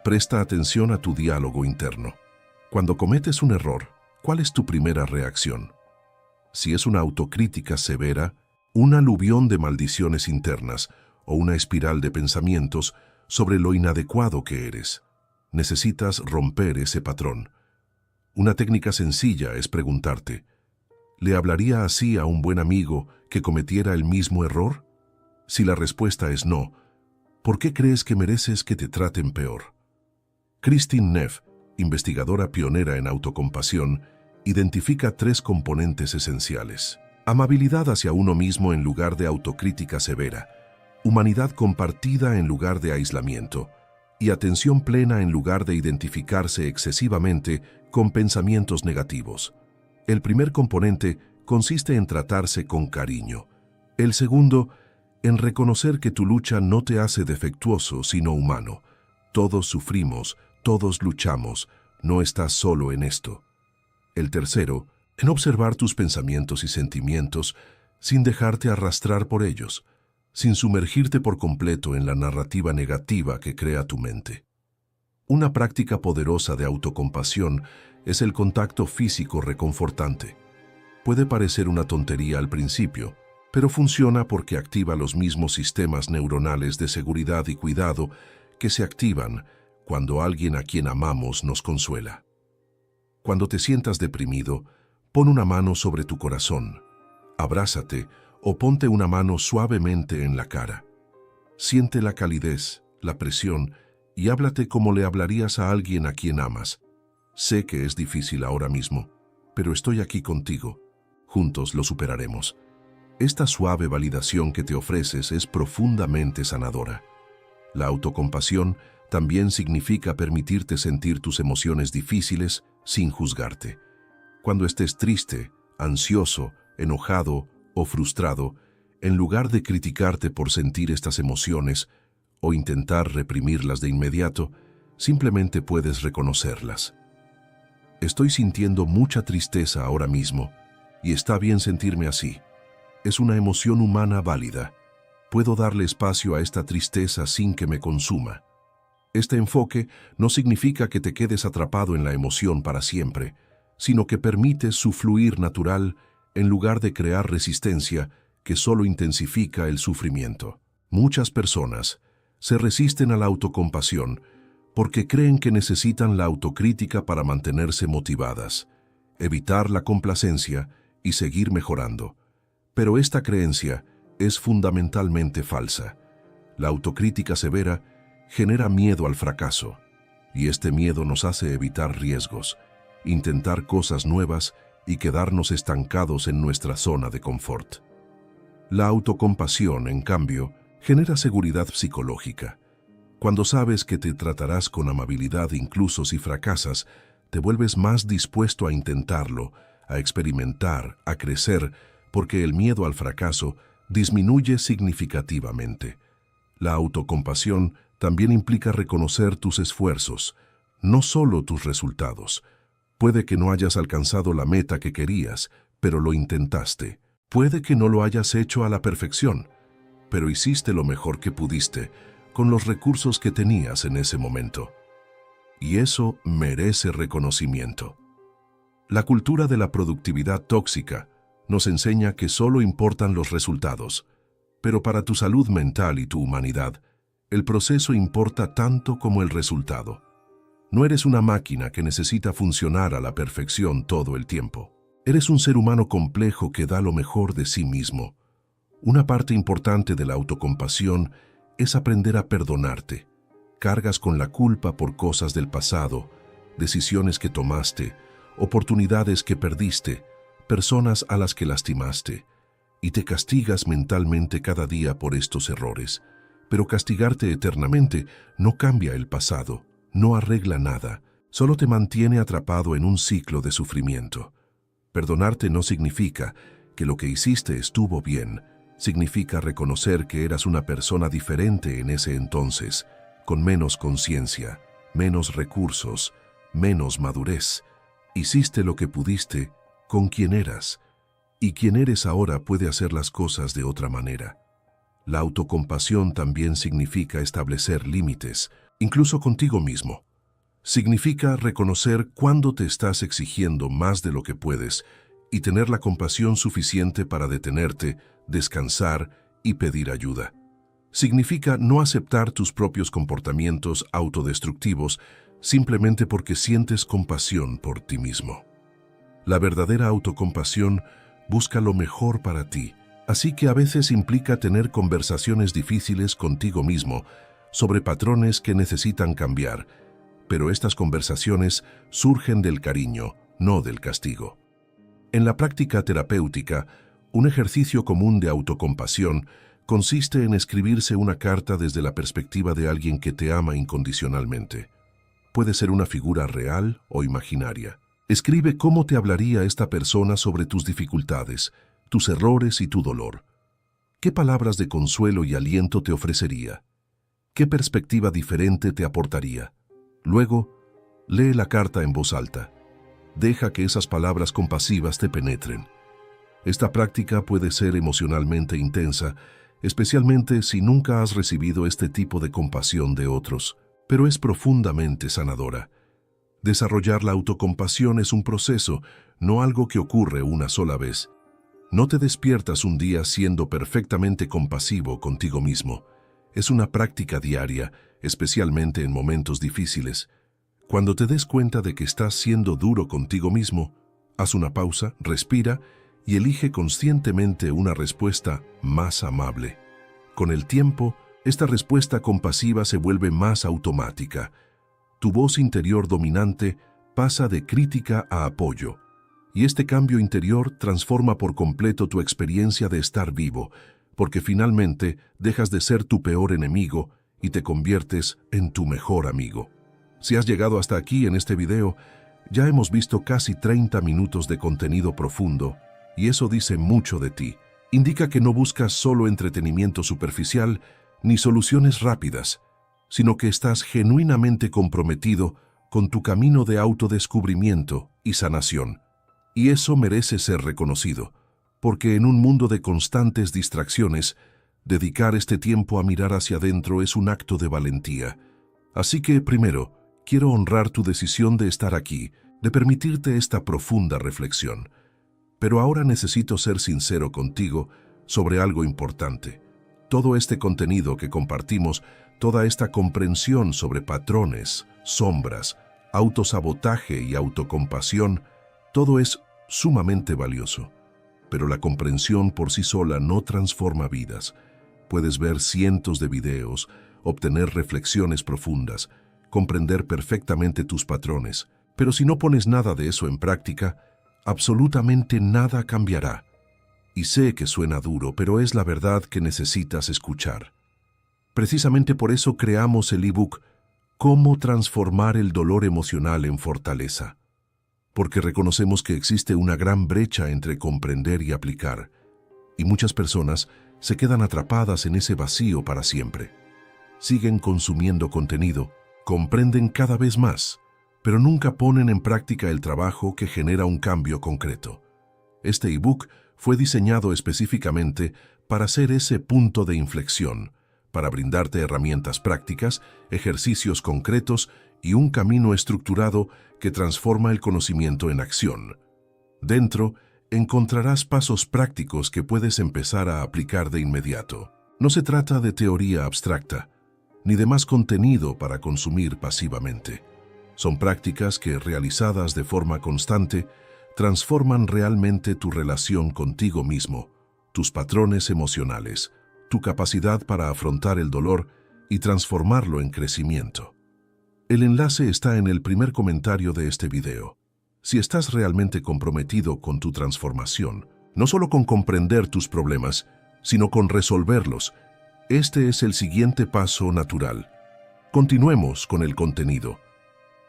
Presta atención a tu diálogo interno. Cuando cometes un error, ¿cuál es tu primera reacción? Si es una autocrítica severa, un aluvión de maldiciones internas o una espiral de pensamientos sobre lo inadecuado que eres, necesitas romper ese patrón. Una técnica sencilla es preguntarte, ¿le hablaría así a un buen amigo que cometiera el mismo error? Si la respuesta es no, ¿por qué crees que mereces que te traten peor? Kristin Neff, investigadora pionera en autocompasión, identifica 3 componentes esenciales. Amabilidad hacia uno mismo en lugar de autocrítica severa, humanidad compartida en lugar de aislamiento, y atención plena en lugar de identificarse excesivamente con pensamientos negativos. El primer componente consiste en tratarse con cariño. El segundo, en reconocer que tu lucha no te hace defectuoso, sino humano. Todos sufrimos, todos luchamos, no estás solo en esto. El tercero, en observar tus pensamientos y sentimientos sin dejarte arrastrar por ellos, sin sumergirte por completo en la narrativa negativa que crea tu mente. Una práctica poderosa de autocompasión es el contacto físico reconfortante. Puede parecer una tontería al principio, pero funciona porque activa los mismos sistemas neuronales de seguridad y cuidado que se activan cuando alguien a quien amamos nos consuela. Cuando te sientas deprimido, pon una mano sobre tu corazón, abrázate o ponte una mano suavemente en la cara. Siente la calidez, la presión y háblate como le hablarías a alguien a quien amas. Sé que es difícil ahora mismo, pero estoy aquí contigo. Juntos lo superaremos. Esta suave validación que te ofreces es profundamente sanadora. La autocompasión también significa permitirte sentir tus emociones difíciles sin juzgarte. Cuando estés triste, ansioso, enojado o frustrado, en lugar de criticarte por sentir estas emociones o intentar reprimirlas de inmediato, simplemente puedes reconocerlas. Estoy sintiendo mucha tristeza ahora mismo y está bien sentirme así. Es una emoción humana válida. Puedo darle espacio a esta tristeza sin que me consuma. Este enfoque no significa que te quedes atrapado en la emoción para siempre, sino que permites su fluir natural en lugar de crear resistencia que solo intensifica el sufrimiento. Muchas personas se resisten a la autocompasión porque creen que necesitan la autocrítica para mantenerse motivadas, evitar la complacencia y seguir mejorando. Pero esta creencia es fundamentalmente falsa. La autocrítica severa genera miedo al fracaso, y este miedo nos hace evitar riesgos, intentar cosas nuevas y quedarnos estancados en nuestra zona de confort. La autocompasión, en cambio, genera seguridad psicológica. Cuando sabes que te tratarás con amabilidad incluso si fracasas, te vuelves más dispuesto a intentarlo, a experimentar, a crecer, porque el miedo al fracaso disminuye significativamente. La autocompasión también implica reconocer tus esfuerzos, no solo tus resultados. Puede que no hayas alcanzado la meta que querías, pero lo intentaste. Puede que no lo hayas hecho a la perfección, pero hiciste lo mejor que pudiste, con los recursos que tenías en ese momento. Y eso merece reconocimiento. La cultura de la productividad tóxica nos enseña que solo importan los resultados, pero para tu salud mental y tu humanidad, el proceso importa tanto como el resultado. No eres una máquina que necesita funcionar a la perfección todo el tiempo. Eres un ser humano complejo que da lo mejor de sí mismo. Una parte importante de la autocompasión es aprender a perdonarte. Cargas con la culpa por cosas del pasado, decisiones que tomaste, oportunidades que perdiste, personas a las que lastimaste, y te castigas mentalmente cada día por estos errores. Pero castigarte eternamente no cambia el pasado, no arregla nada, solo te mantiene atrapado en un ciclo de sufrimiento. Perdonarte no significa que lo que hiciste estuvo bien, significa reconocer que eras una persona diferente en ese entonces, con menos conciencia, menos recursos, menos madurez. Hiciste lo que pudiste con quien eras, y quien eres ahora puede hacer las cosas de otra manera. La autocompasión también significa establecer límites, incluso contigo mismo. Significa reconocer cuándo te estás exigiendo más de lo que puedes y tener la compasión suficiente para detenerte, descansar y pedir ayuda. Significa no aceptar tus propios comportamientos autodestructivos simplemente porque sientes compasión por ti mismo. La verdadera autocompasión busca lo mejor para ti, así que a veces implica tener conversaciones difíciles contigo mismo sobre patrones que necesitan cambiar, pero estas conversaciones surgen del cariño, no del castigo. En la práctica terapéutica, un ejercicio común de autocompasión consiste en escribirse una carta desde la perspectiva de alguien que te ama incondicionalmente. Puede ser una figura real o imaginaria. Escribe cómo te hablaría esta persona sobre tus dificultades, tus errores y tu dolor. ¿Qué palabras de consuelo y aliento te ofrecería? ¿Qué perspectiva diferente te aportaría? Luego, lee la carta en voz alta. Deja que esas palabras compasivas te penetren. Esta práctica puede ser emocionalmente intensa, especialmente si nunca has recibido este tipo de compasión de otros, pero es profundamente sanadora. Desarrollar la autocompasión es un proceso, no algo que ocurre una sola vez. No te despiertas un día siendo perfectamente compasivo contigo mismo. Es una práctica diaria, especialmente en momentos difíciles. Cuando te des cuenta de que estás siendo duro contigo mismo, haz una pausa, respira y elige conscientemente una respuesta más amable. Con el tiempo, esta respuesta compasiva se vuelve más automática. Tu voz interior dominante pasa de crítica a apoyo, y este cambio interior transforma por completo tu experiencia de estar vivo, porque finalmente dejas de ser tu peor enemigo y te conviertes en tu mejor amigo. Si has llegado hasta aquí en este video, ya hemos visto casi 30 minutos de contenido profundo, y eso dice mucho de ti. Indica que no buscas solo entretenimiento superficial ni soluciones rápidas, sino que estás genuinamente comprometido con tu camino de autodescubrimiento y sanación. Y eso merece ser reconocido, porque en un mundo de constantes distracciones, dedicar este tiempo a mirar hacia adentro es un acto de valentía. Así que, primero, quiero honrar tu decisión de estar aquí, de permitirte esta profunda reflexión. Pero ahora necesito ser sincero contigo sobre algo importante. Todo este contenido que compartimos, toda esta comprensión sobre patrones, sombras, autosabotaje y autocompasión, todo es sumamente valioso. Pero la comprensión por sí sola no transforma vidas. Puedes ver cientos de videos, obtener reflexiones profundas, comprender perfectamente tus patrones, pero si no pones nada de eso en práctica, absolutamente nada cambiará. Y sé que suena duro, pero es la verdad que necesitas escuchar. Precisamente por eso creamos el ebook Cómo transformar el dolor emocional en fortaleza. Porque reconocemos que existe una gran brecha entre comprender y aplicar, y muchas personas se quedan atrapadas en ese vacío para siempre. Siguen consumiendo contenido, comprenden cada vez más, pero nunca ponen en práctica el trabajo que genera un cambio concreto. Este ebook fue diseñado específicamente para ser ese punto de inflexión, para brindarte herramientas prácticas, ejercicios concretos y un camino estructurado que transforma el conocimiento en acción. Dentro, encontrarás pasos prácticos que puedes empezar a aplicar de inmediato. No se trata de teoría abstracta, ni de más contenido para consumir pasivamente. Son prácticas que, realizadas de forma constante, transforman realmente tu relación contigo mismo, tus patrones emocionales, tu capacidad para afrontar el dolor y transformarlo en crecimiento. El enlace está en el primer comentario de este video. Si estás realmente comprometido con tu transformación, no solo con comprender tus problemas, sino con resolverlos, este es el siguiente paso natural. Continuemos con el contenido.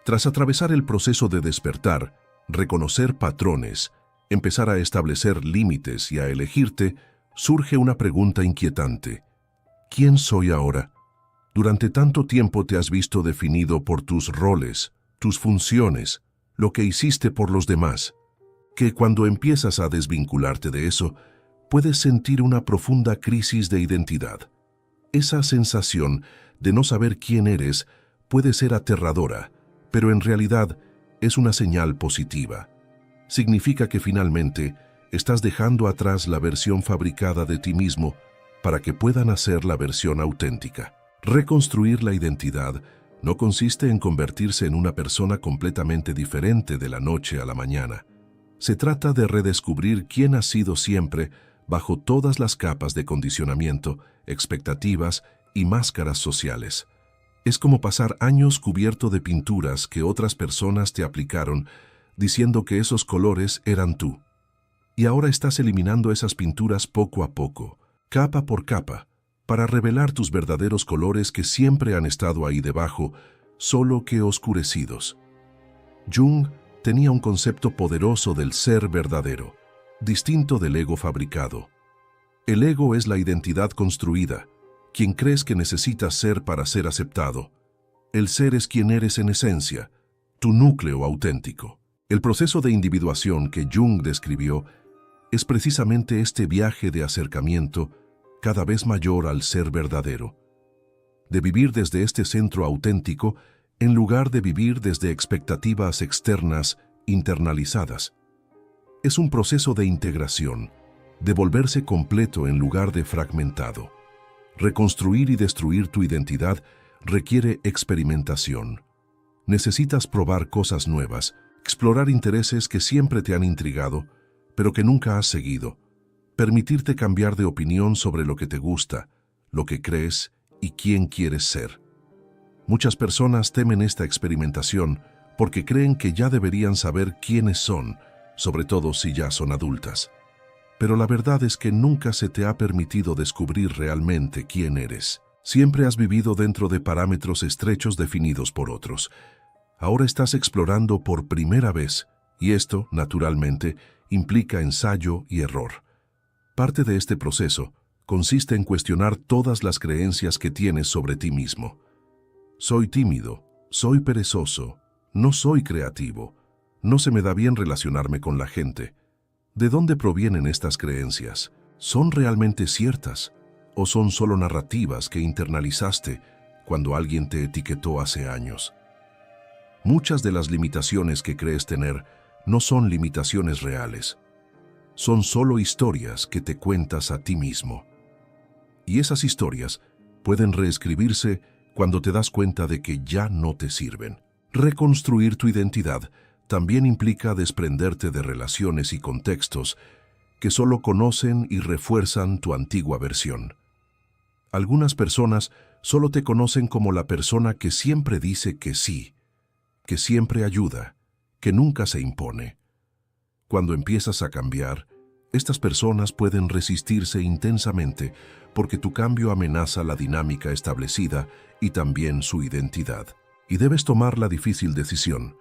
Tras atravesar el proceso de despertar, reconocer patrones, empezar a establecer límites y a elegirte, surge una pregunta inquietante. ¿Quién soy ahora? Durante tanto tiempo te has visto definido por tus roles, tus funciones, lo que hiciste por los demás, que cuando empiezas a desvincularte de eso, puedes sentir una profunda crisis de identidad. Esa sensación de no saber quién eres puede ser aterradora, pero en realidad es una señal positiva. Significa que finalmente estás dejando atrás la versión fabricada de ti mismo para que pueda nacer la versión auténtica. Reconstruir la identidad no consiste en convertirse en una persona completamente diferente de la noche a la mañana. Se trata de redescubrir quién has sido siempre bajo todas las capas de condicionamiento, expectativas y máscaras sociales. Es como pasar años cubierto de pinturas que otras personas te aplicaron, diciendo que esos colores eran tú. Y ahora estás eliminando esas pinturas poco a poco, capa por capa, para revelar tus verdaderos colores que siempre han estado ahí debajo, solo que oscurecidos. Jung tenía un concepto poderoso del ser verdadero, distinto del ego fabricado. El ego es la identidad construida, quien crees que necesitas ser para ser aceptado. El ser es quien eres en esencia, tu núcleo auténtico. El proceso de individuación que Jung describió es precisamente este viaje de acercamiento cada vez mayor al ser verdadero, de vivir desde este centro auténtico en lugar de vivir desde expectativas externas internalizadas. Es un proceso de integración, de volverse completo en lugar de fragmentado. Reconstruir y destruir tu identidad requiere experimentación. Necesitas probar cosas nuevas, explorar intereses que siempre te han intrigado, pero que nunca has seguido. Permitirte cambiar de opinión sobre lo que te gusta, lo que crees y quién quieres ser. Muchas personas temen esta experimentación porque creen que ya deberían saber quiénes son, sobre todo si ya son adultas. Pero la verdad es que nunca se te ha permitido descubrir realmente quién eres. Siempre has vivido dentro de parámetros estrechos definidos por otros. Ahora estás explorando por primera vez, y esto, naturalmente, implica ensayo y error. Parte de este proceso consiste en cuestionar todas las creencias que tienes sobre ti mismo. Soy tímido, soy perezoso, no soy creativo, no se me da bien relacionarme con la gente. ¿De dónde provienen estas creencias? ¿Son realmente ciertas? ¿O son solo narrativas que internalizaste cuando alguien te etiquetó hace años? Muchas de las limitaciones que crees tener no son limitaciones reales. son solo historias que te cuentas a ti mismo. Y esas historias pueden reescribirse cuando te das cuenta de que ya no te sirven. Reconstruir tu identidad también implica desprenderte de relaciones y contextos que solo conocen y refuerzan tu antigua versión. Algunas personas solo te conocen como la persona que siempre dice que sí, que siempre ayuda, que nunca se impone. Cuando empiezas a cambiar, estas personas pueden resistirse intensamente porque tu cambio amenaza la dinámica establecida y también su identidad. Y debes tomar la difícil decisión.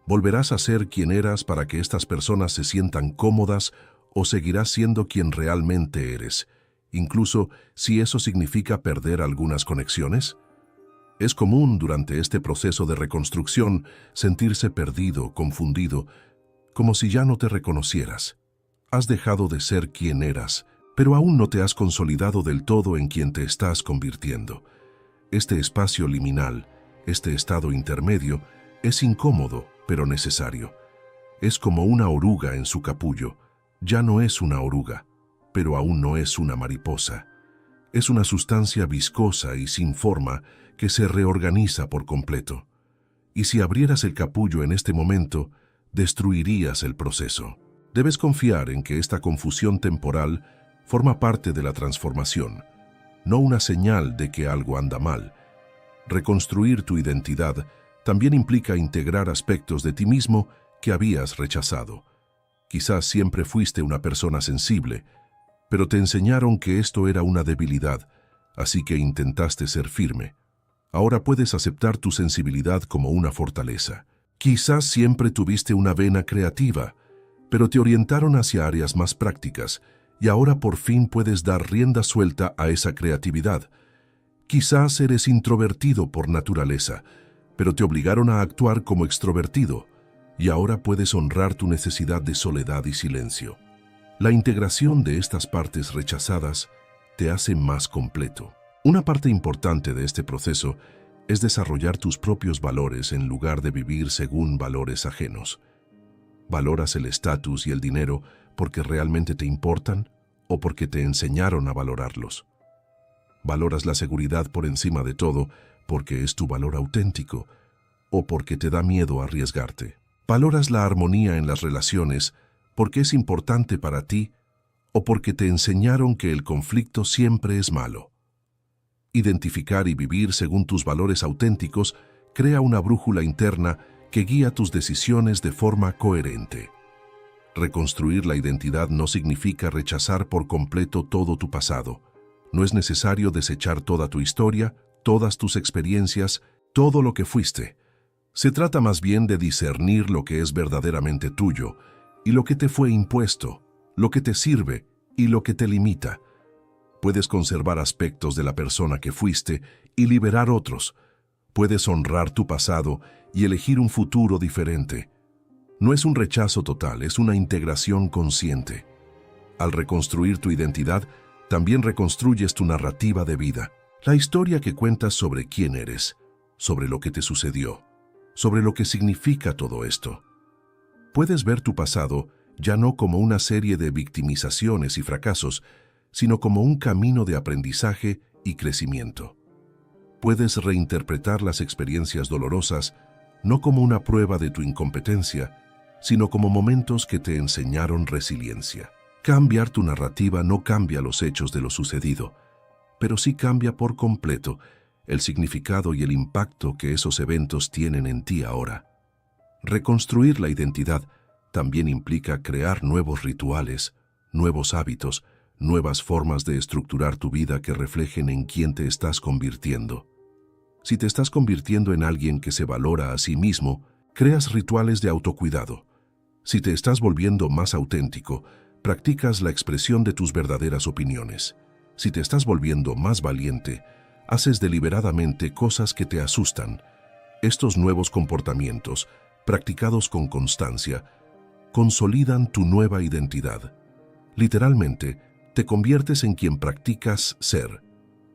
¿Volverás a ser quien eras para que estas personas se sientan cómodas o seguirás siendo quien realmente eres, incluso si eso significa perder algunas conexiones? Es común durante este proceso de reconstrucción sentirse perdido, confundido, como si ya no te reconocieras. Has dejado de ser quien eras, pero aún no te has consolidado del todo en quien te estás convirtiendo. Este espacio liminal, este estado intermedio, es incómodo, pero necesario. Es como una oruga en su capullo. Ya no es una oruga, pero aún no es una mariposa. Es una sustancia viscosa y sin forma que se reorganiza por completo. Y si abrieras el capullo en este momento, destruirías el proceso. Debes confiar en que esta confusión temporal forma parte de la transformación, no una señal de que algo anda mal. Reconstruir tu identidad también implica integrar aspectos de ti mismo que habías rechazado. Quizás siempre fuiste una persona sensible, pero te enseñaron que esto era una debilidad, así que intentaste ser firme. Ahora puedes aceptar tu sensibilidad como una fortaleza. Quizás siempre tuviste una vena creativa, pero te orientaron hacia áreas más prácticas, y ahora por fin puedes dar rienda suelta a esa creatividad. Quizás eres introvertido por naturaleza, pero te obligaron a actuar como extrovertido, y ahora puedes honrar tu necesidad de soledad y silencio. La integración de estas partes rechazadas te hace más completo. Una parte importante de este proceso es desarrollar tus propios valores en lugar de vivir según valores ajenos. ¿Valoras el estatus y el dinero porque realmente te importan o porque te enseñaron a valorarlos? ¿Valoras la seguridad por encima de todo porque es tu valor auténtico o porque te da miedo arriesgarte? ¿Valoras la armonía en las relaciones porque es importante para ti o porque te enseñaron que el conflicto siempre es malo? Identificar y vivir según tus valores auténticos crea una brújula interna que guía tus decisiones de forma coherente. Reconstruir la identidad no significa rechazar por completo todo tu pasado. No es necesario desechar toda tu historia, todas tus experiencias, todo lo que fuiste. Se trata más bien de discernir lo que es verdaderamente tuyo y lo que te fue impuesto, lo que te sirve y lo que te limita. Puedes conservar aspectos de la persona que fuiste y liberar otros. Puedes honrar tu pasado y elegir un futuro diferente. No es un rechazo total, es una integración consciente. Al reconstruir tu identidad, también reconstruyes tu narrativa de vida. La historia que cuentas sobre quién eres, sobre lo que te sucedió, sobre lo que significa todo esto. Puedes ver tu pasado ya no como una serie de victimizaciones y fracasos, sino como un camino de aprendizaje y crecimiento. Puedes reinterpretar las experiencias dolorosas no como una prueba de tu incompetencia, sino como momentos que te enseñaron resiliencia. Cambiar tu narrativa no cambia los hechos de lo sucedido, pero sí cambia por completo el significado y el impacto que esos eventos tienen en ti ahora. Reconstruir la identidad también implica crear nuevos rituales, nuevos hábitos, nuevas formas de estructurar tu vida que reflejen en quién te estás convirtiendo. Si te estás convirtiendo en alguien que se valora a sí mismo, creas rituales de autocuidado. Si te estás volviendo más auténtico, practicas la expresión de tus verdaderas opiniones. Si te estás volviendo más valiente, haces deliberadamente cosas que te asustan. Estos nuevos comportamientos, practicados con constancia, consolidan tu nueva identidad. Literalmente, te conviertes en quien practicas ser.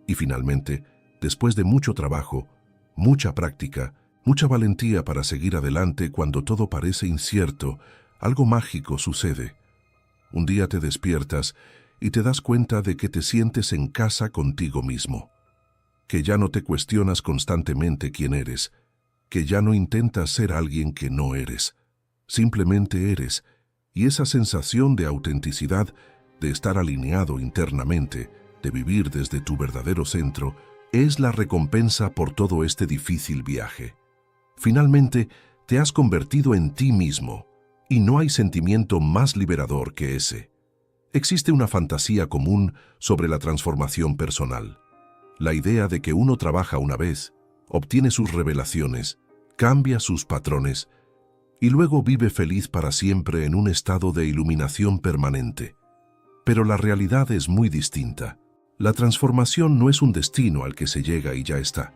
Y finalmente, después de mucho trabajo, mucha práctica, mucha valentía para seguir adelante cuando todo parece incierto, algo mágico sucede. Un día te despiertas y te das cuenta de que te sientes en casa contigo mismo, que ya no te cuestionas constantemente quién eres, que ya no intentas ser alguien que no eres, simplemente eres, y esa sensación de autenticidad, de estar alineado internamente, de vivir desde tu verdadero centro, es la recompensa por todo este difícil viaje. Finalmente, te has convertido en ti mismo, y no hay sentimiento más liberador que ese. Existe una fantasía común sobre la transformación personal. La idea de que uno trabaja una vez, obtiene sus revelaciones, cambia sus patrones, y luego vive feliz para siempre en un estado de iluminación permanente. Pero la realidad es muy distinta. La transformación no es un destino al que se llega y ya está.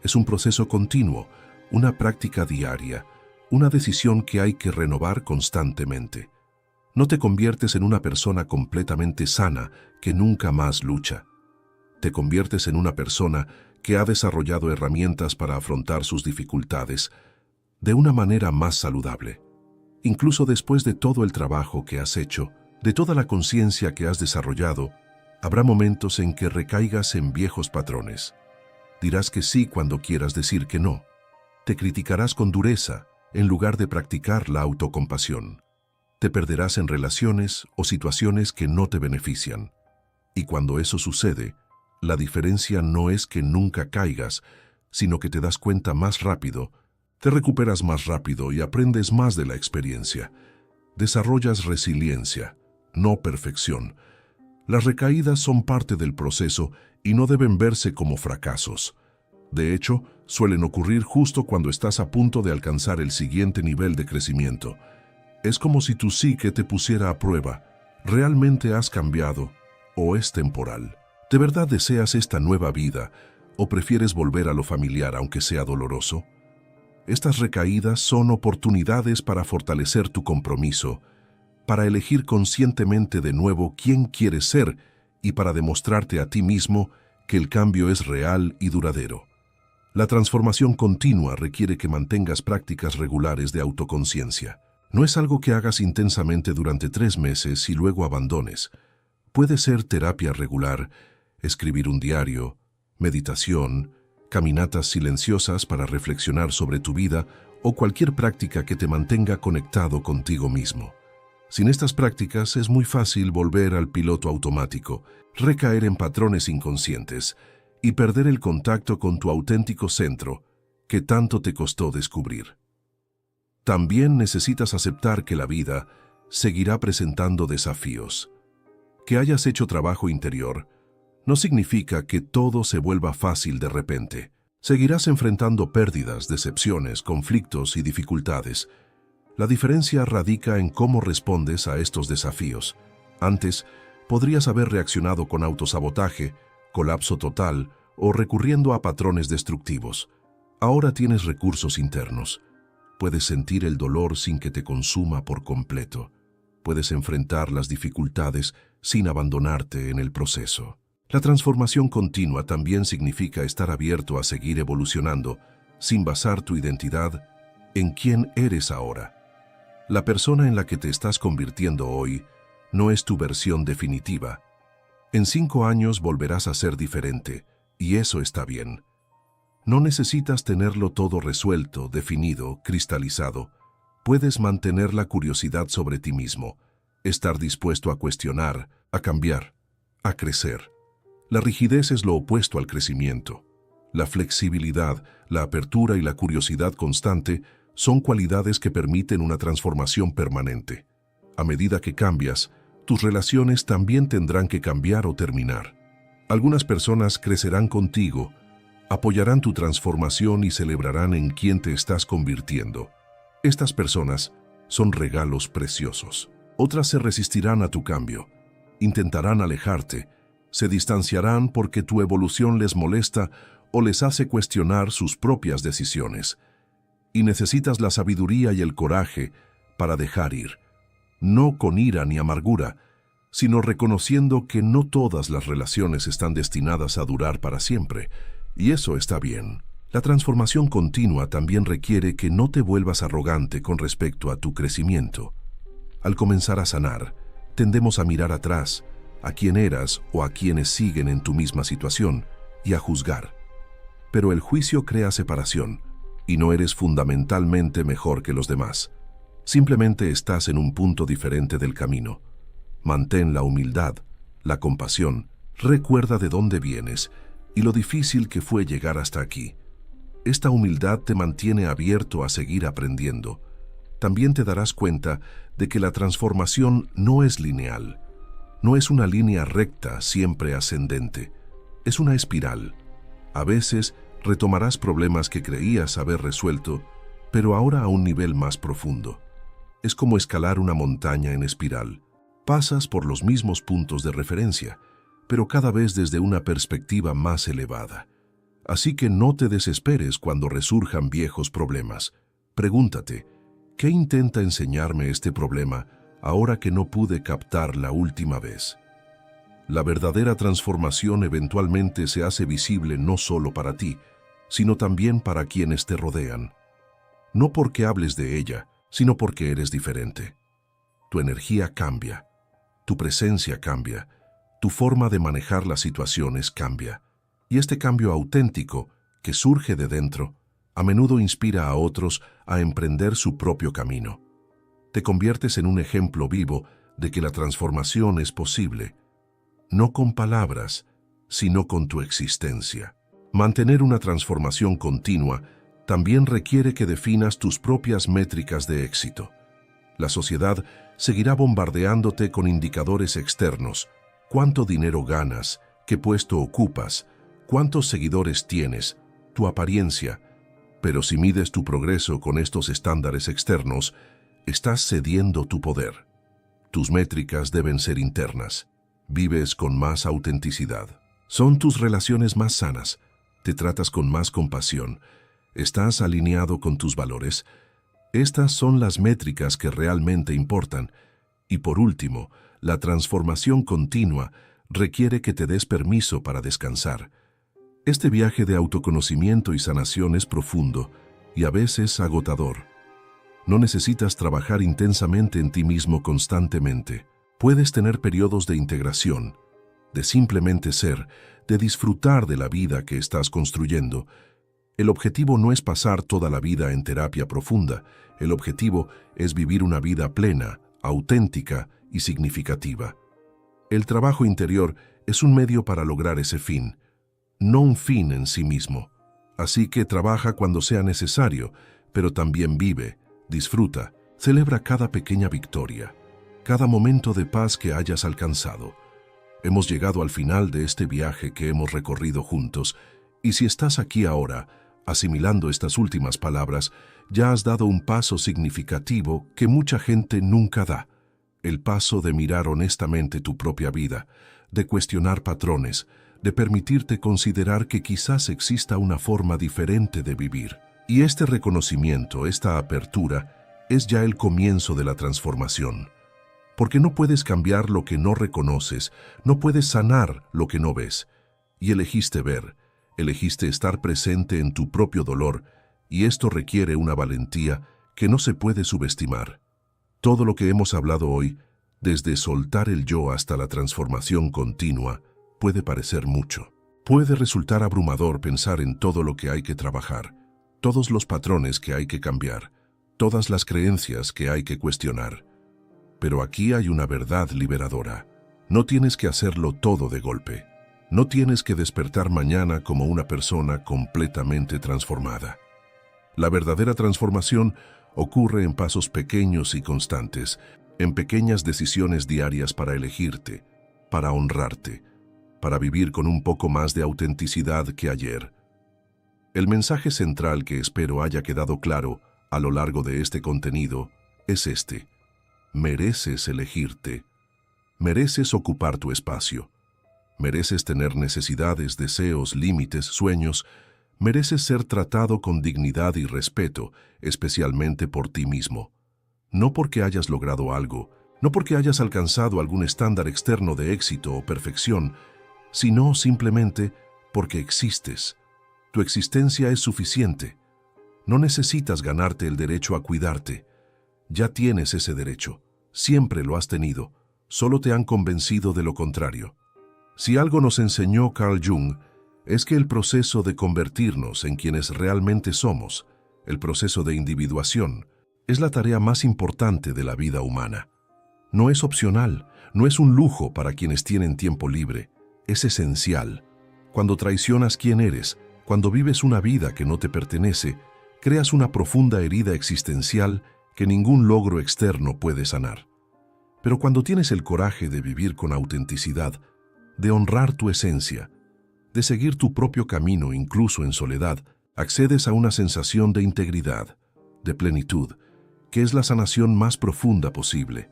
Es un proceso continuo, una práctica diaria, una decisión que hay que renovar constantemente. No te conviertes en una persona completamente sana que nunca más lucha. Te conviertes en una persona que ha desarrollado herramientas para afrontar sus dificultades de una manera más saludable. Incluso después de todo el trabajo que has hecho, de toda la conciencia que has desarrollado, habrá momentos en que recaigas en viejos patrones. Dirás que sí cuando quieras decir que no. Te criticarás con dureza en lugar de practicar la autocompasión. Te perderás en relaciones o situaciones que no te benefician. Y cuando eso sucede, la diferencia no es que nunca caigas, sino que te das cuenta más rápido, te recuperas más rápido y aprendes más de la experiencia. Desarrollas resiliencia, no perfección. Las recaídas son parte del proceso y no deben verse como fracasos. De hecho, suelen ocurrir justo cuando estás a punto de alcanzar el siguiente nivel de crecimiento. Es como si tu psique te pusiera a prueba. ¿Realmente has cambiado o es temporal? ¿De verdad deseas esta nueva vida o prefieres volver a lo familiar aunque sea doloroso? Estas recaídas son oportunidades para fortalecer tu compromiso, para elegir conscientemente de nuevo quién quieres ser y para demostrarte a ti mismo que el cambio es real y duradero. La transformación continua requiere que mantengas prácticas regulares de autoconciencia. No es algo que hagas intensamente durante 3 meses y luego abandones. Puede ser terapia regular, escribir un diario, meditación, caminatas silenciosas para reflexionar sobre tu vida o cualquier práctica que te mantenga conectado contigo mismo. Sin estas prácticas es muy fácil volver al piloto automático, recaer en patrones inconscientes y perder el contacto con tu auténtico centro que tanto te costó descubrir. También necesitas aceptar que la vida seguirá presentando desafíos. Que hayas hecho trabajo interior no significa que todo se vuelva fácil de repente. Seguirás enfrentando pérdidas, decepciones, conflictos y dificultades. La diferencia radica en cómo respondes a estos desafíos. Antes, podrías haber reaccionado con autosabotaje, colapso total o recurriendo a patrones destructivos. Ahora tienes recursos internos. Puedes sentir el dolor sin que te consuma por completo. Puedes enfrentar las dificultades sin abandonarte en el proceso. La transformación continua también significa estar abierto a seguir evolucionando, sin basar tu identidad en quién eres ahora. La persona en la que te estás convirtiendo hoy no es tu versión definitiva. En 5 años volverás a ser diferente, y eso está bien. No necesitas tenerlo todo resuelto, definido, cristalizado. Puedes mantener la curiosidad sobre ti mismo, estar dispuesto a cuestionar, a cambiar, a crecer. La rigidez es lo opuesto al crecimiento. La flexibilidad, la apertura y la curiosidad constante son cualidades que permiten una transformación permanente. A medida que cambias, tus relaciones también tendrán que cambiar o terminar. Algunas personas crecerán contigo, apoyarán tu transformación y celebrarán en quién te estás convirtiendo. Estas personas son regalos preciosos. Otras se resistirán a tu cambio, intentarán alejarte, se distanciarán porque tu evolución les molesta o les hace cuestionar sus propias decisiones. Y necesitas la sabiduría y el coraje para dejar ir, no con ira ni amargura, sino reconociendo que no todas las relaciones están destinadas a durar para siempre, y eso está bien. La transformación continua también requiere que no te vuelvas arrogante con respecto a tu crecimiento. Al comenzar a sanar, Tendemos a mirar atrás, a quién eras o a quienes siguen en tu misma situación, y a juzgar. Pero el juicio crea separación, y no eres fundamentalmente mejor que los demás. Simplemente estás en un punto diferente del camino. Mantén la humildad, la compasión, recuerda de dónde vienes y lo difícil que fue llegar hasta aquí. Esta humildad te mantiene abierto a seguir aprendiendo. También te darás cuenta de que la transformación no es lineal. No es una línea recta siempre ascendente. Es una espiral. A veces retomarás problemas que creías haber resuelto, pero ahora a un nivel más profundo. Es como escalar una montaña en espiral. Pasas por los mismos puntos de referencia, pero cada vez desde una perspectiva más elevada. Así que no te desesperes cuando resurjan viejos problemas. Pregúntate, ¿qué intenta enseñarme este problema ahora que no pude captar la última vez? La verdadera transformación eventualmente se hace visible no solo para ti, sino también para quienes te rodean. No porque hables de ella, sino porque eres diferente. Tu energía cambia, tu presencia cambia, tu forma de manejar las situaciones cambia. Y este cambio auténtico, que surge de dentro, a menudo inspira a otros a emprender su propio camino. Te conviertes en un ejemplo vivo de que la transformación es posible, no con palabras, sino con tu existencia. Mantener una transformación continua también requiere que definas tus propias métricas de éxito. La sociedad seguirá bombardeándote con indicadores externos: cuánto dinero ganas, qué puesto ocupas, cuántos seguidores tienes, tu apariencia. Pero si mides tu progreso con estos estándares externos, estás cediendo tu poder. Tus métricas deben ser internas. Vives con más autenticidad. Son tus relaciones más sanas. Te tratas con más compasión. Estás alineado con tus valores. Estas son las métricas que realmente importan. Y por último, la transformación continua requiere que te des permiso para descansar. Este viaje de autoconocimiento y sanación es profundo y a veces agotador. No necesitas trabajar intensamente en ti mismo constantemente. Puedes tener periodos de integración, de simplemente ser, de disfrutar de la vida que estás construyendo. El objetivo no es pasar toda la vida en terapia profunda. El objetivo es vivir una vida plena, auténtica y significativa. El trabajo interior es un medio para lograr ese fin, no un fin en sí mismo. Así que trabaja cuando sea necesario, pero también vive, disfruta, celebra cada pequeña victoria, cada momento de paz que hayas alcanzado. Hemos llegado al final de este viaje que hemos recorrido juntos, y si estás aquí ahora, asimilando estas últimas palabras, ya has dado un paso significativo que mucha gente nunca da. El paso de mirar honestamente tu propia vida, de cuestionar patrones, de permitirte considerar que quizás exista una forma diferente de vivir. Y este reconocimiento, esta apertura, es ya el comienzo de la transformación. Porque no puedes cambiar lo que no reconoces, no puedes sanar lo que no ves. Y elegiste ver, elegiste estar presente en tu propio dolor, y esto requiere una valentía que no se puede subestimar. Todo lo que hemos hablado hoy, desde soltar el yo hasta la transformación continua, puede parecer mucho. Puede resultar abrumador pensar en todo lo que hay que trabajar, todos los patrones que hay que cambiar, todas las creencias que hay que cuestionar. Pero aquí hay una verdad liberadora. No tienes que hacerlo todo de golpe. No tienes que despertar mañana como una persona completamente transformada. La verdadera transformación ocurre en pasos pequeños y constantes, en pequeñas decisiones diarias para elegirte, para honrarte, para vivir con un poco más de autenticidad que ayer. El mensaje central que espero haya quedado claro a lo largo de este contenido es este: mereces elegirte, mereces ocupar tu espacio, mereces tener necesidades, deseos, límites, sueños, mereces ser tratado con dignidad y respeto, especialmente por ti mismo. No porque hayas logrado algo, no porque hayas alcanzado algún estándar externo de éxito o perfección, sino simplemente porque existes. Tu existencia es suficiente. No necesitas ganarte el derecho a cuidarte. Ya tienes ese derecho. Siempre lo has tenido. solo te han convencido de lo contrario. Si algo nos enseñó Carl Jung, es que el proceso de convertirnos en quienes realmente somos, el proceso de individuación, es la tarea más importante de la vida humana. No es opcional, no es un lujo para quienes tienen tiempo libre, es esencial. Cuando traicionas quién eres, cuando vives una vida que no te pertenece, creas una profunda herida existencial que ningún logro externo puede sanar. Pero cuando tienes el coraje de vivir con autenticidad, de honrar tu esencia, de seguir tu propio camino incluso en soledad, accedes a una sensación de integridad, de plenitud, que es la sanación más profunda posible.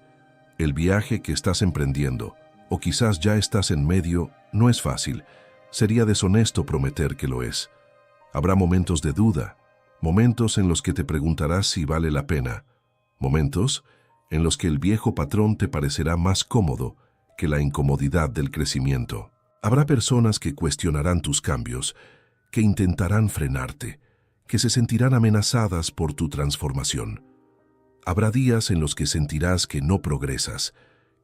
El viaje que estás emprendiendo, o quizás ya estás en medio, no es fácil. Sería deshonesto prometer que lo es. Habrá momentos de duda, momentos en los que te preguntarás si vale la pena, momentos en los que el viejo patrón te parecerá más cómodo que la incomodidad del crecimiento. Habrá personas que cuestionarán tus cambios, que intentarán frenarte, que se sentirán amenazadas por tu transformación. Habrá días en los que sentirás que no progresas,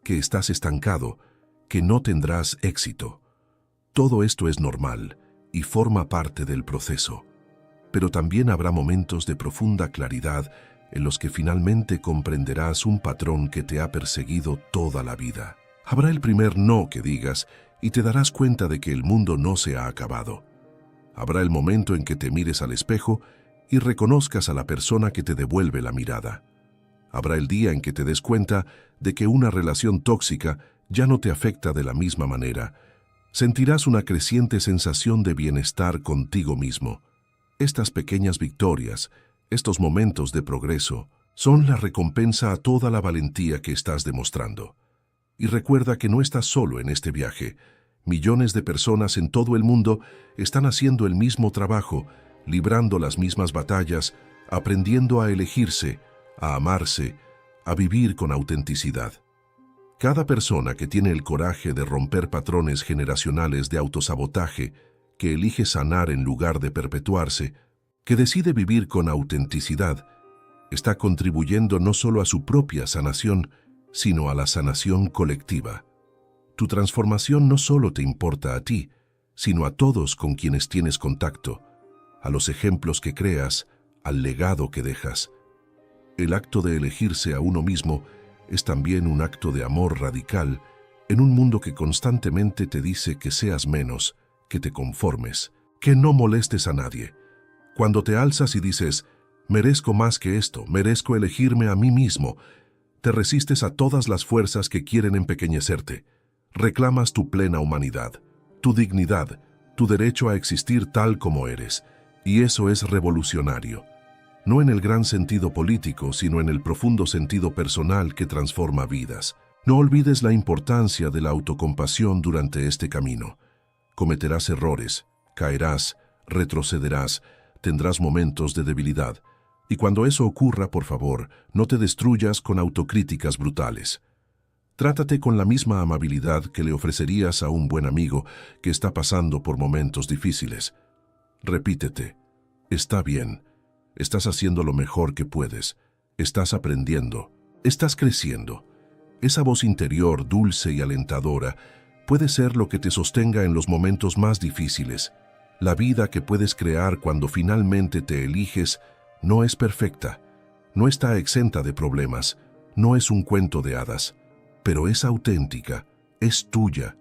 que estás estancado, que no tendrás éxito. Todo esto es normal y forma parte del proceso. Pero también habrá momentos de profunda claridad en los que finalmente comprenderás un patrón que te ha perseguido toda la vida. Habrá el primer no que digas y te darás cuenta de que el mundo no se ha acabado. Habrá el momento en que te mires al espejo y reconozcas a la persona que te devuelve la mirada. Habrá el día en que te des cuenta de que una relación tóxica ya no te afecta de la misma manera. Sentirás una creciente sensación de bienestar contigo mismo. Estas pequeñas victorias, estos momentos de progreso, son la recompensa a toda la valentía que estás demostrando. Y recuerda que no estás solo en este viaje. Millones de personas en todo el mundo están haciendo el mismo trabajo, librando las mismas batallas, aprendiendo a elegirse, a amarse, a vivir con autenticidad. Cada persona que tiene el coraje de romper patrones generacionales de autosabotaje, que elige sanar en lugar de perpetuarse, que decide vivir con autenticidad, está contribuyendo no solo a su propia sanación, sino a la sanación colectiva. Tu transformación no solo te importa a ti, sino a todos con quienes tienes contacto, a los ejemplos que creas, al legado que dejas. El acto de elegirse a uno mismo es también un acto de amor radical en un mundo que constantemente te dice que seas menos, que te conformes, que no molestes a nadie. Cuando te alzas y dices, merezco más que esto, merezco elegirme a mí mismo, te resistes a todas las fuerzas que quieren empequeñecerte. Reclamas tu plena humanidad, tu dignidad, tu derecho a existir tal como eres, y eso es revolucionario. No en el gran sentido político, sino en el profundo sentido personal que transforma vidas. No olvides la importancia de la autocompasión durante este camino. Cometerás errores, caerás, retrocederás, tendrás momentos de debilidad. Y cuando eso ocurra, por favor, no te destruyas con autocríticas brutales. Trátate con la misma amabilidad que le ofrecerías a un buen amigo que está pasando por momentos difíciles. Repítete, está bien. Estás haciendo lo mejor que puedes. Estás aprendiendo. Estás creciendo. Esa voz interior, dulce y alentadora, puede ser lo que te sostenga en los momentos más difíciles. La vida que puedes crear cuando finalmente te eliges no es perfecta, no está exenta de problemas, no es un cuento de hadas, pero es auténtica, es tuya.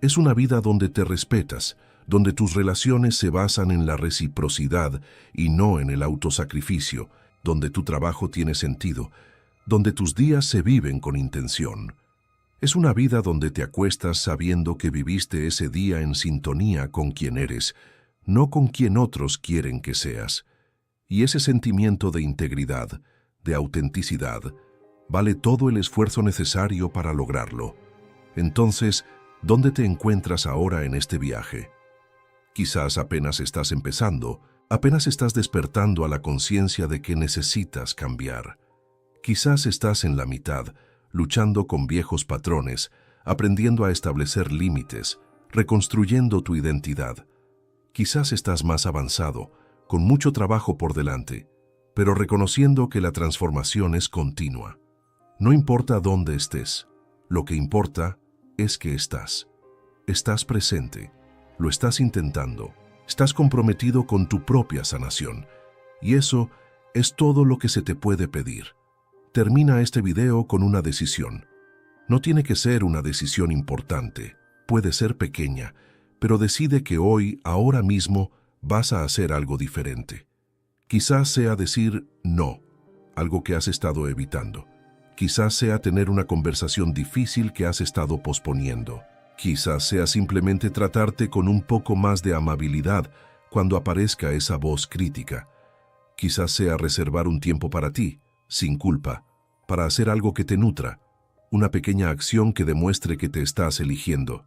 Es una vida donde te respetas, donde tus relaciones se basan en la reciprocidad y no en el autosacrificio, donde tu trabajo tiene sentido, donde tus días se viven con intención. Es una vida donde te acuestas sabiendo que viviste ese día en sintonía con quien eres, no con quien otros quieren que seas. Y ese sentimiento de integridad, de autenticidad, vale todo el esfuerzo necesario para lograrlo. Entonces, ¿dónde te encuentras ahora en este viaje? Quizás apenas estás empezando, apenas estás despertando a la conciencia de que necesitas cambiar. Quizás estás en la mitad, luchando con viejos patrones, aprendiendo a establecer límites, reconstruyendo tu identidad. Quizás estás más avanzado, con mucho trabajo por delante, pero reconociendo que la transformación es continua. No importa dónde estés, Lo que importa es que estás presente, lo estás intentando, estás comprometido con tu propia sanación. Y eso es todo lo que se te puede pedir. Termina este video con una decisión. No tiene que ser una decisión importante, puede ser pequeña, pero decide que hoy, ahora mismo, vas a hacer algo diferente. Quizás sea decir no, algo que has estado evitando. Quizás sea tener una conversación difícil que has estado posponiendo. Quizás sea simplemente tratarte con un poco más de amabilidad cuando aparezca esa voz crítica. Quizás sea reservar un tiempo para ti, sin culpa, para hacer algo que te nutra, una pequeña acción que demuestre que te estás eligiendo.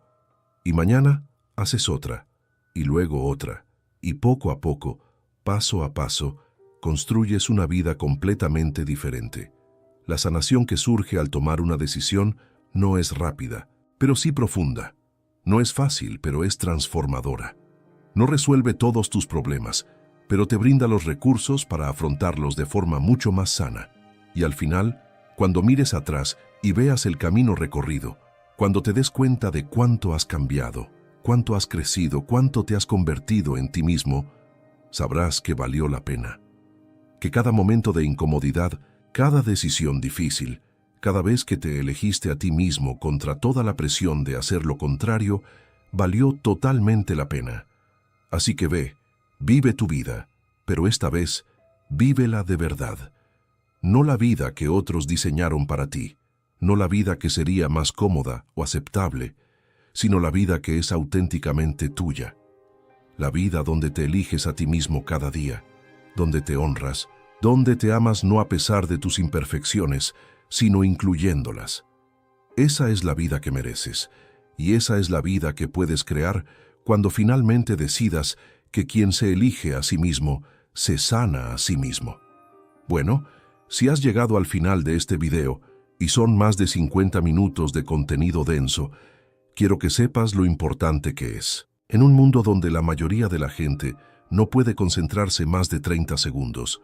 Y mañana haces otra, y luego otra, y poco a poco, paso a paso, construyes una vida completamente diferente. La sanación que surge al tomar una decisión no es rápida, pero sí profunda. No es fácil, pero es transformadora. No resuelve todos tus problemas, pero te brinda los recursos para afrontarlos de forma mucho más sana. Y al final, cuando mires atrás y veas el camino recorrido, cuando te des cuenta de cuánto has cambiado, cuánto has crecido, cuánto te has convertido en ti mismo, sabrás que valió la pena. Que cada momento de incomodidad, cada decisión difícil, cada vez que te elegiste a ti mismo contra toda la presión de hacer lo contrario, valió totalmente la pena. Así que ve, vive tu vida, pero esta vez, vívela de verdad. No la vida que otros diseñaron para ti, no la vida que sería más cómoda o aceptable, sino la vida que es auténticamente tuya. La vida donde te eliges a ti mismo cada día, donde te honras, donde te amas no a pesar de tus imperfecciones, sino incluyéndolas. Esa es la vida que mereces, y esa es la vida que puedes crear cuando finalmente decidas que quien se elige a sí mismo, se sana a sí mismo. Bueno, si has llegado al final de este video, y son más de 50 minutos de contenido denso, quiero que sepas lo importante que es. En un mundo donde la mayoría de la gente no puede concentrarse más de 30 segundos,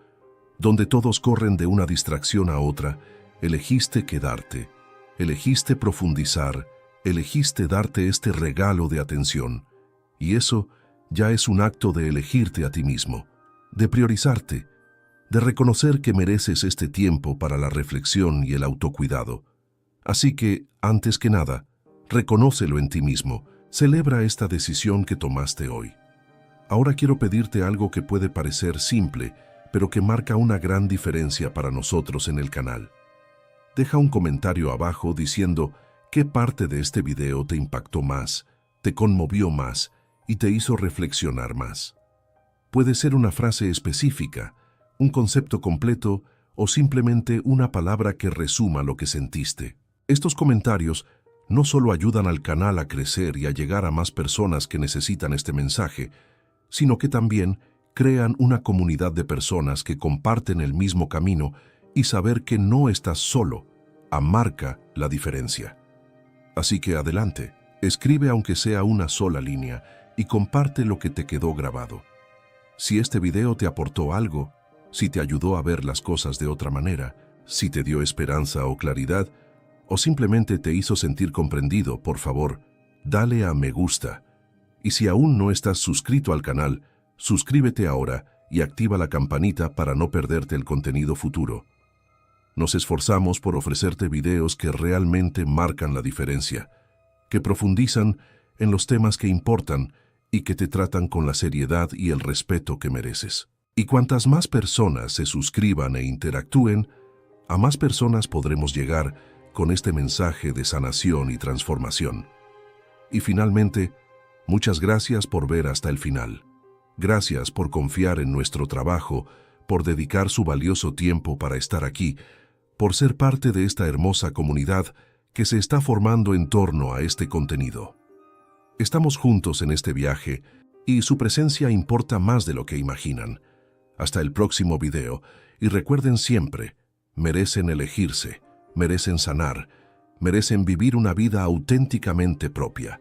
donde todos corren de una distracción a otra, elegiste quedarte, elegiste profundizar, elegiste darte este regalo de atención. Y eso ya es un acto de elegirte a ti mismo, de priorizarte, de reconocer que mereces este tiempo para la reflexión y el autocuidado. Así que, antes que nada, reconócelo en ti mismo, celebra esta decisión que tomaste hoy. Ahora quiero pedirte algo que puede parecer simple, pero que marca una gran diferencia para nosotros en el canal. Deja un comentario abajo diciendo qué parte de este video te impactó más, te conmovió más y te hizo reflexionar más. Puede ser una frase específica, un concepto completo o simplemente una palabra que resuma lo que sentiste. Estos comentarios no solo ayudan al canal a crecer y a llegar a más personas que necesitan este mensaje, sino que también crean una comunidad de personas que comparten el mismo camino y saber que no estás solo, marca la diferencia. Así que adelante, escribe aunque sea una sola línea y comparte lo que te quedó grabado. Si este video te aportó algo, si te ayudó a ver las cosas de otra manera, si te dio esperanza o claridad, o simplemente te hizo sentir comprendido, por favor, dale a me gusta. Y si aún no estás suscrito al canal, suscríbete ahora y activa la campanita para no perderte el contenido futuro. Nos esforzamos por ofrecerte videos que realmente marcan la diferencia, que profundizan en los temas que importan y que te tratan con la seriedad y el respeto que mereces. Y cuantas más personas se suscriban e interactúen, a más personas podremos llegar con este mensaje de sanación y transformación. Y finalmente, muchas gracias por ver hasta el final. Gracias por confiar en nuestro trabajo, por dedicar su valioso tiempo para estar aquí, por ser parte de esta hermosa comunidad que se está formando en torno a este contenido. Estamos juntos en este viaje y su presencia importa más de lo que imaginan. Hasta el próximo video y recuerden siempre, merecen elegirse, merecen sanar, merecen vivir una vida auténticamente propia.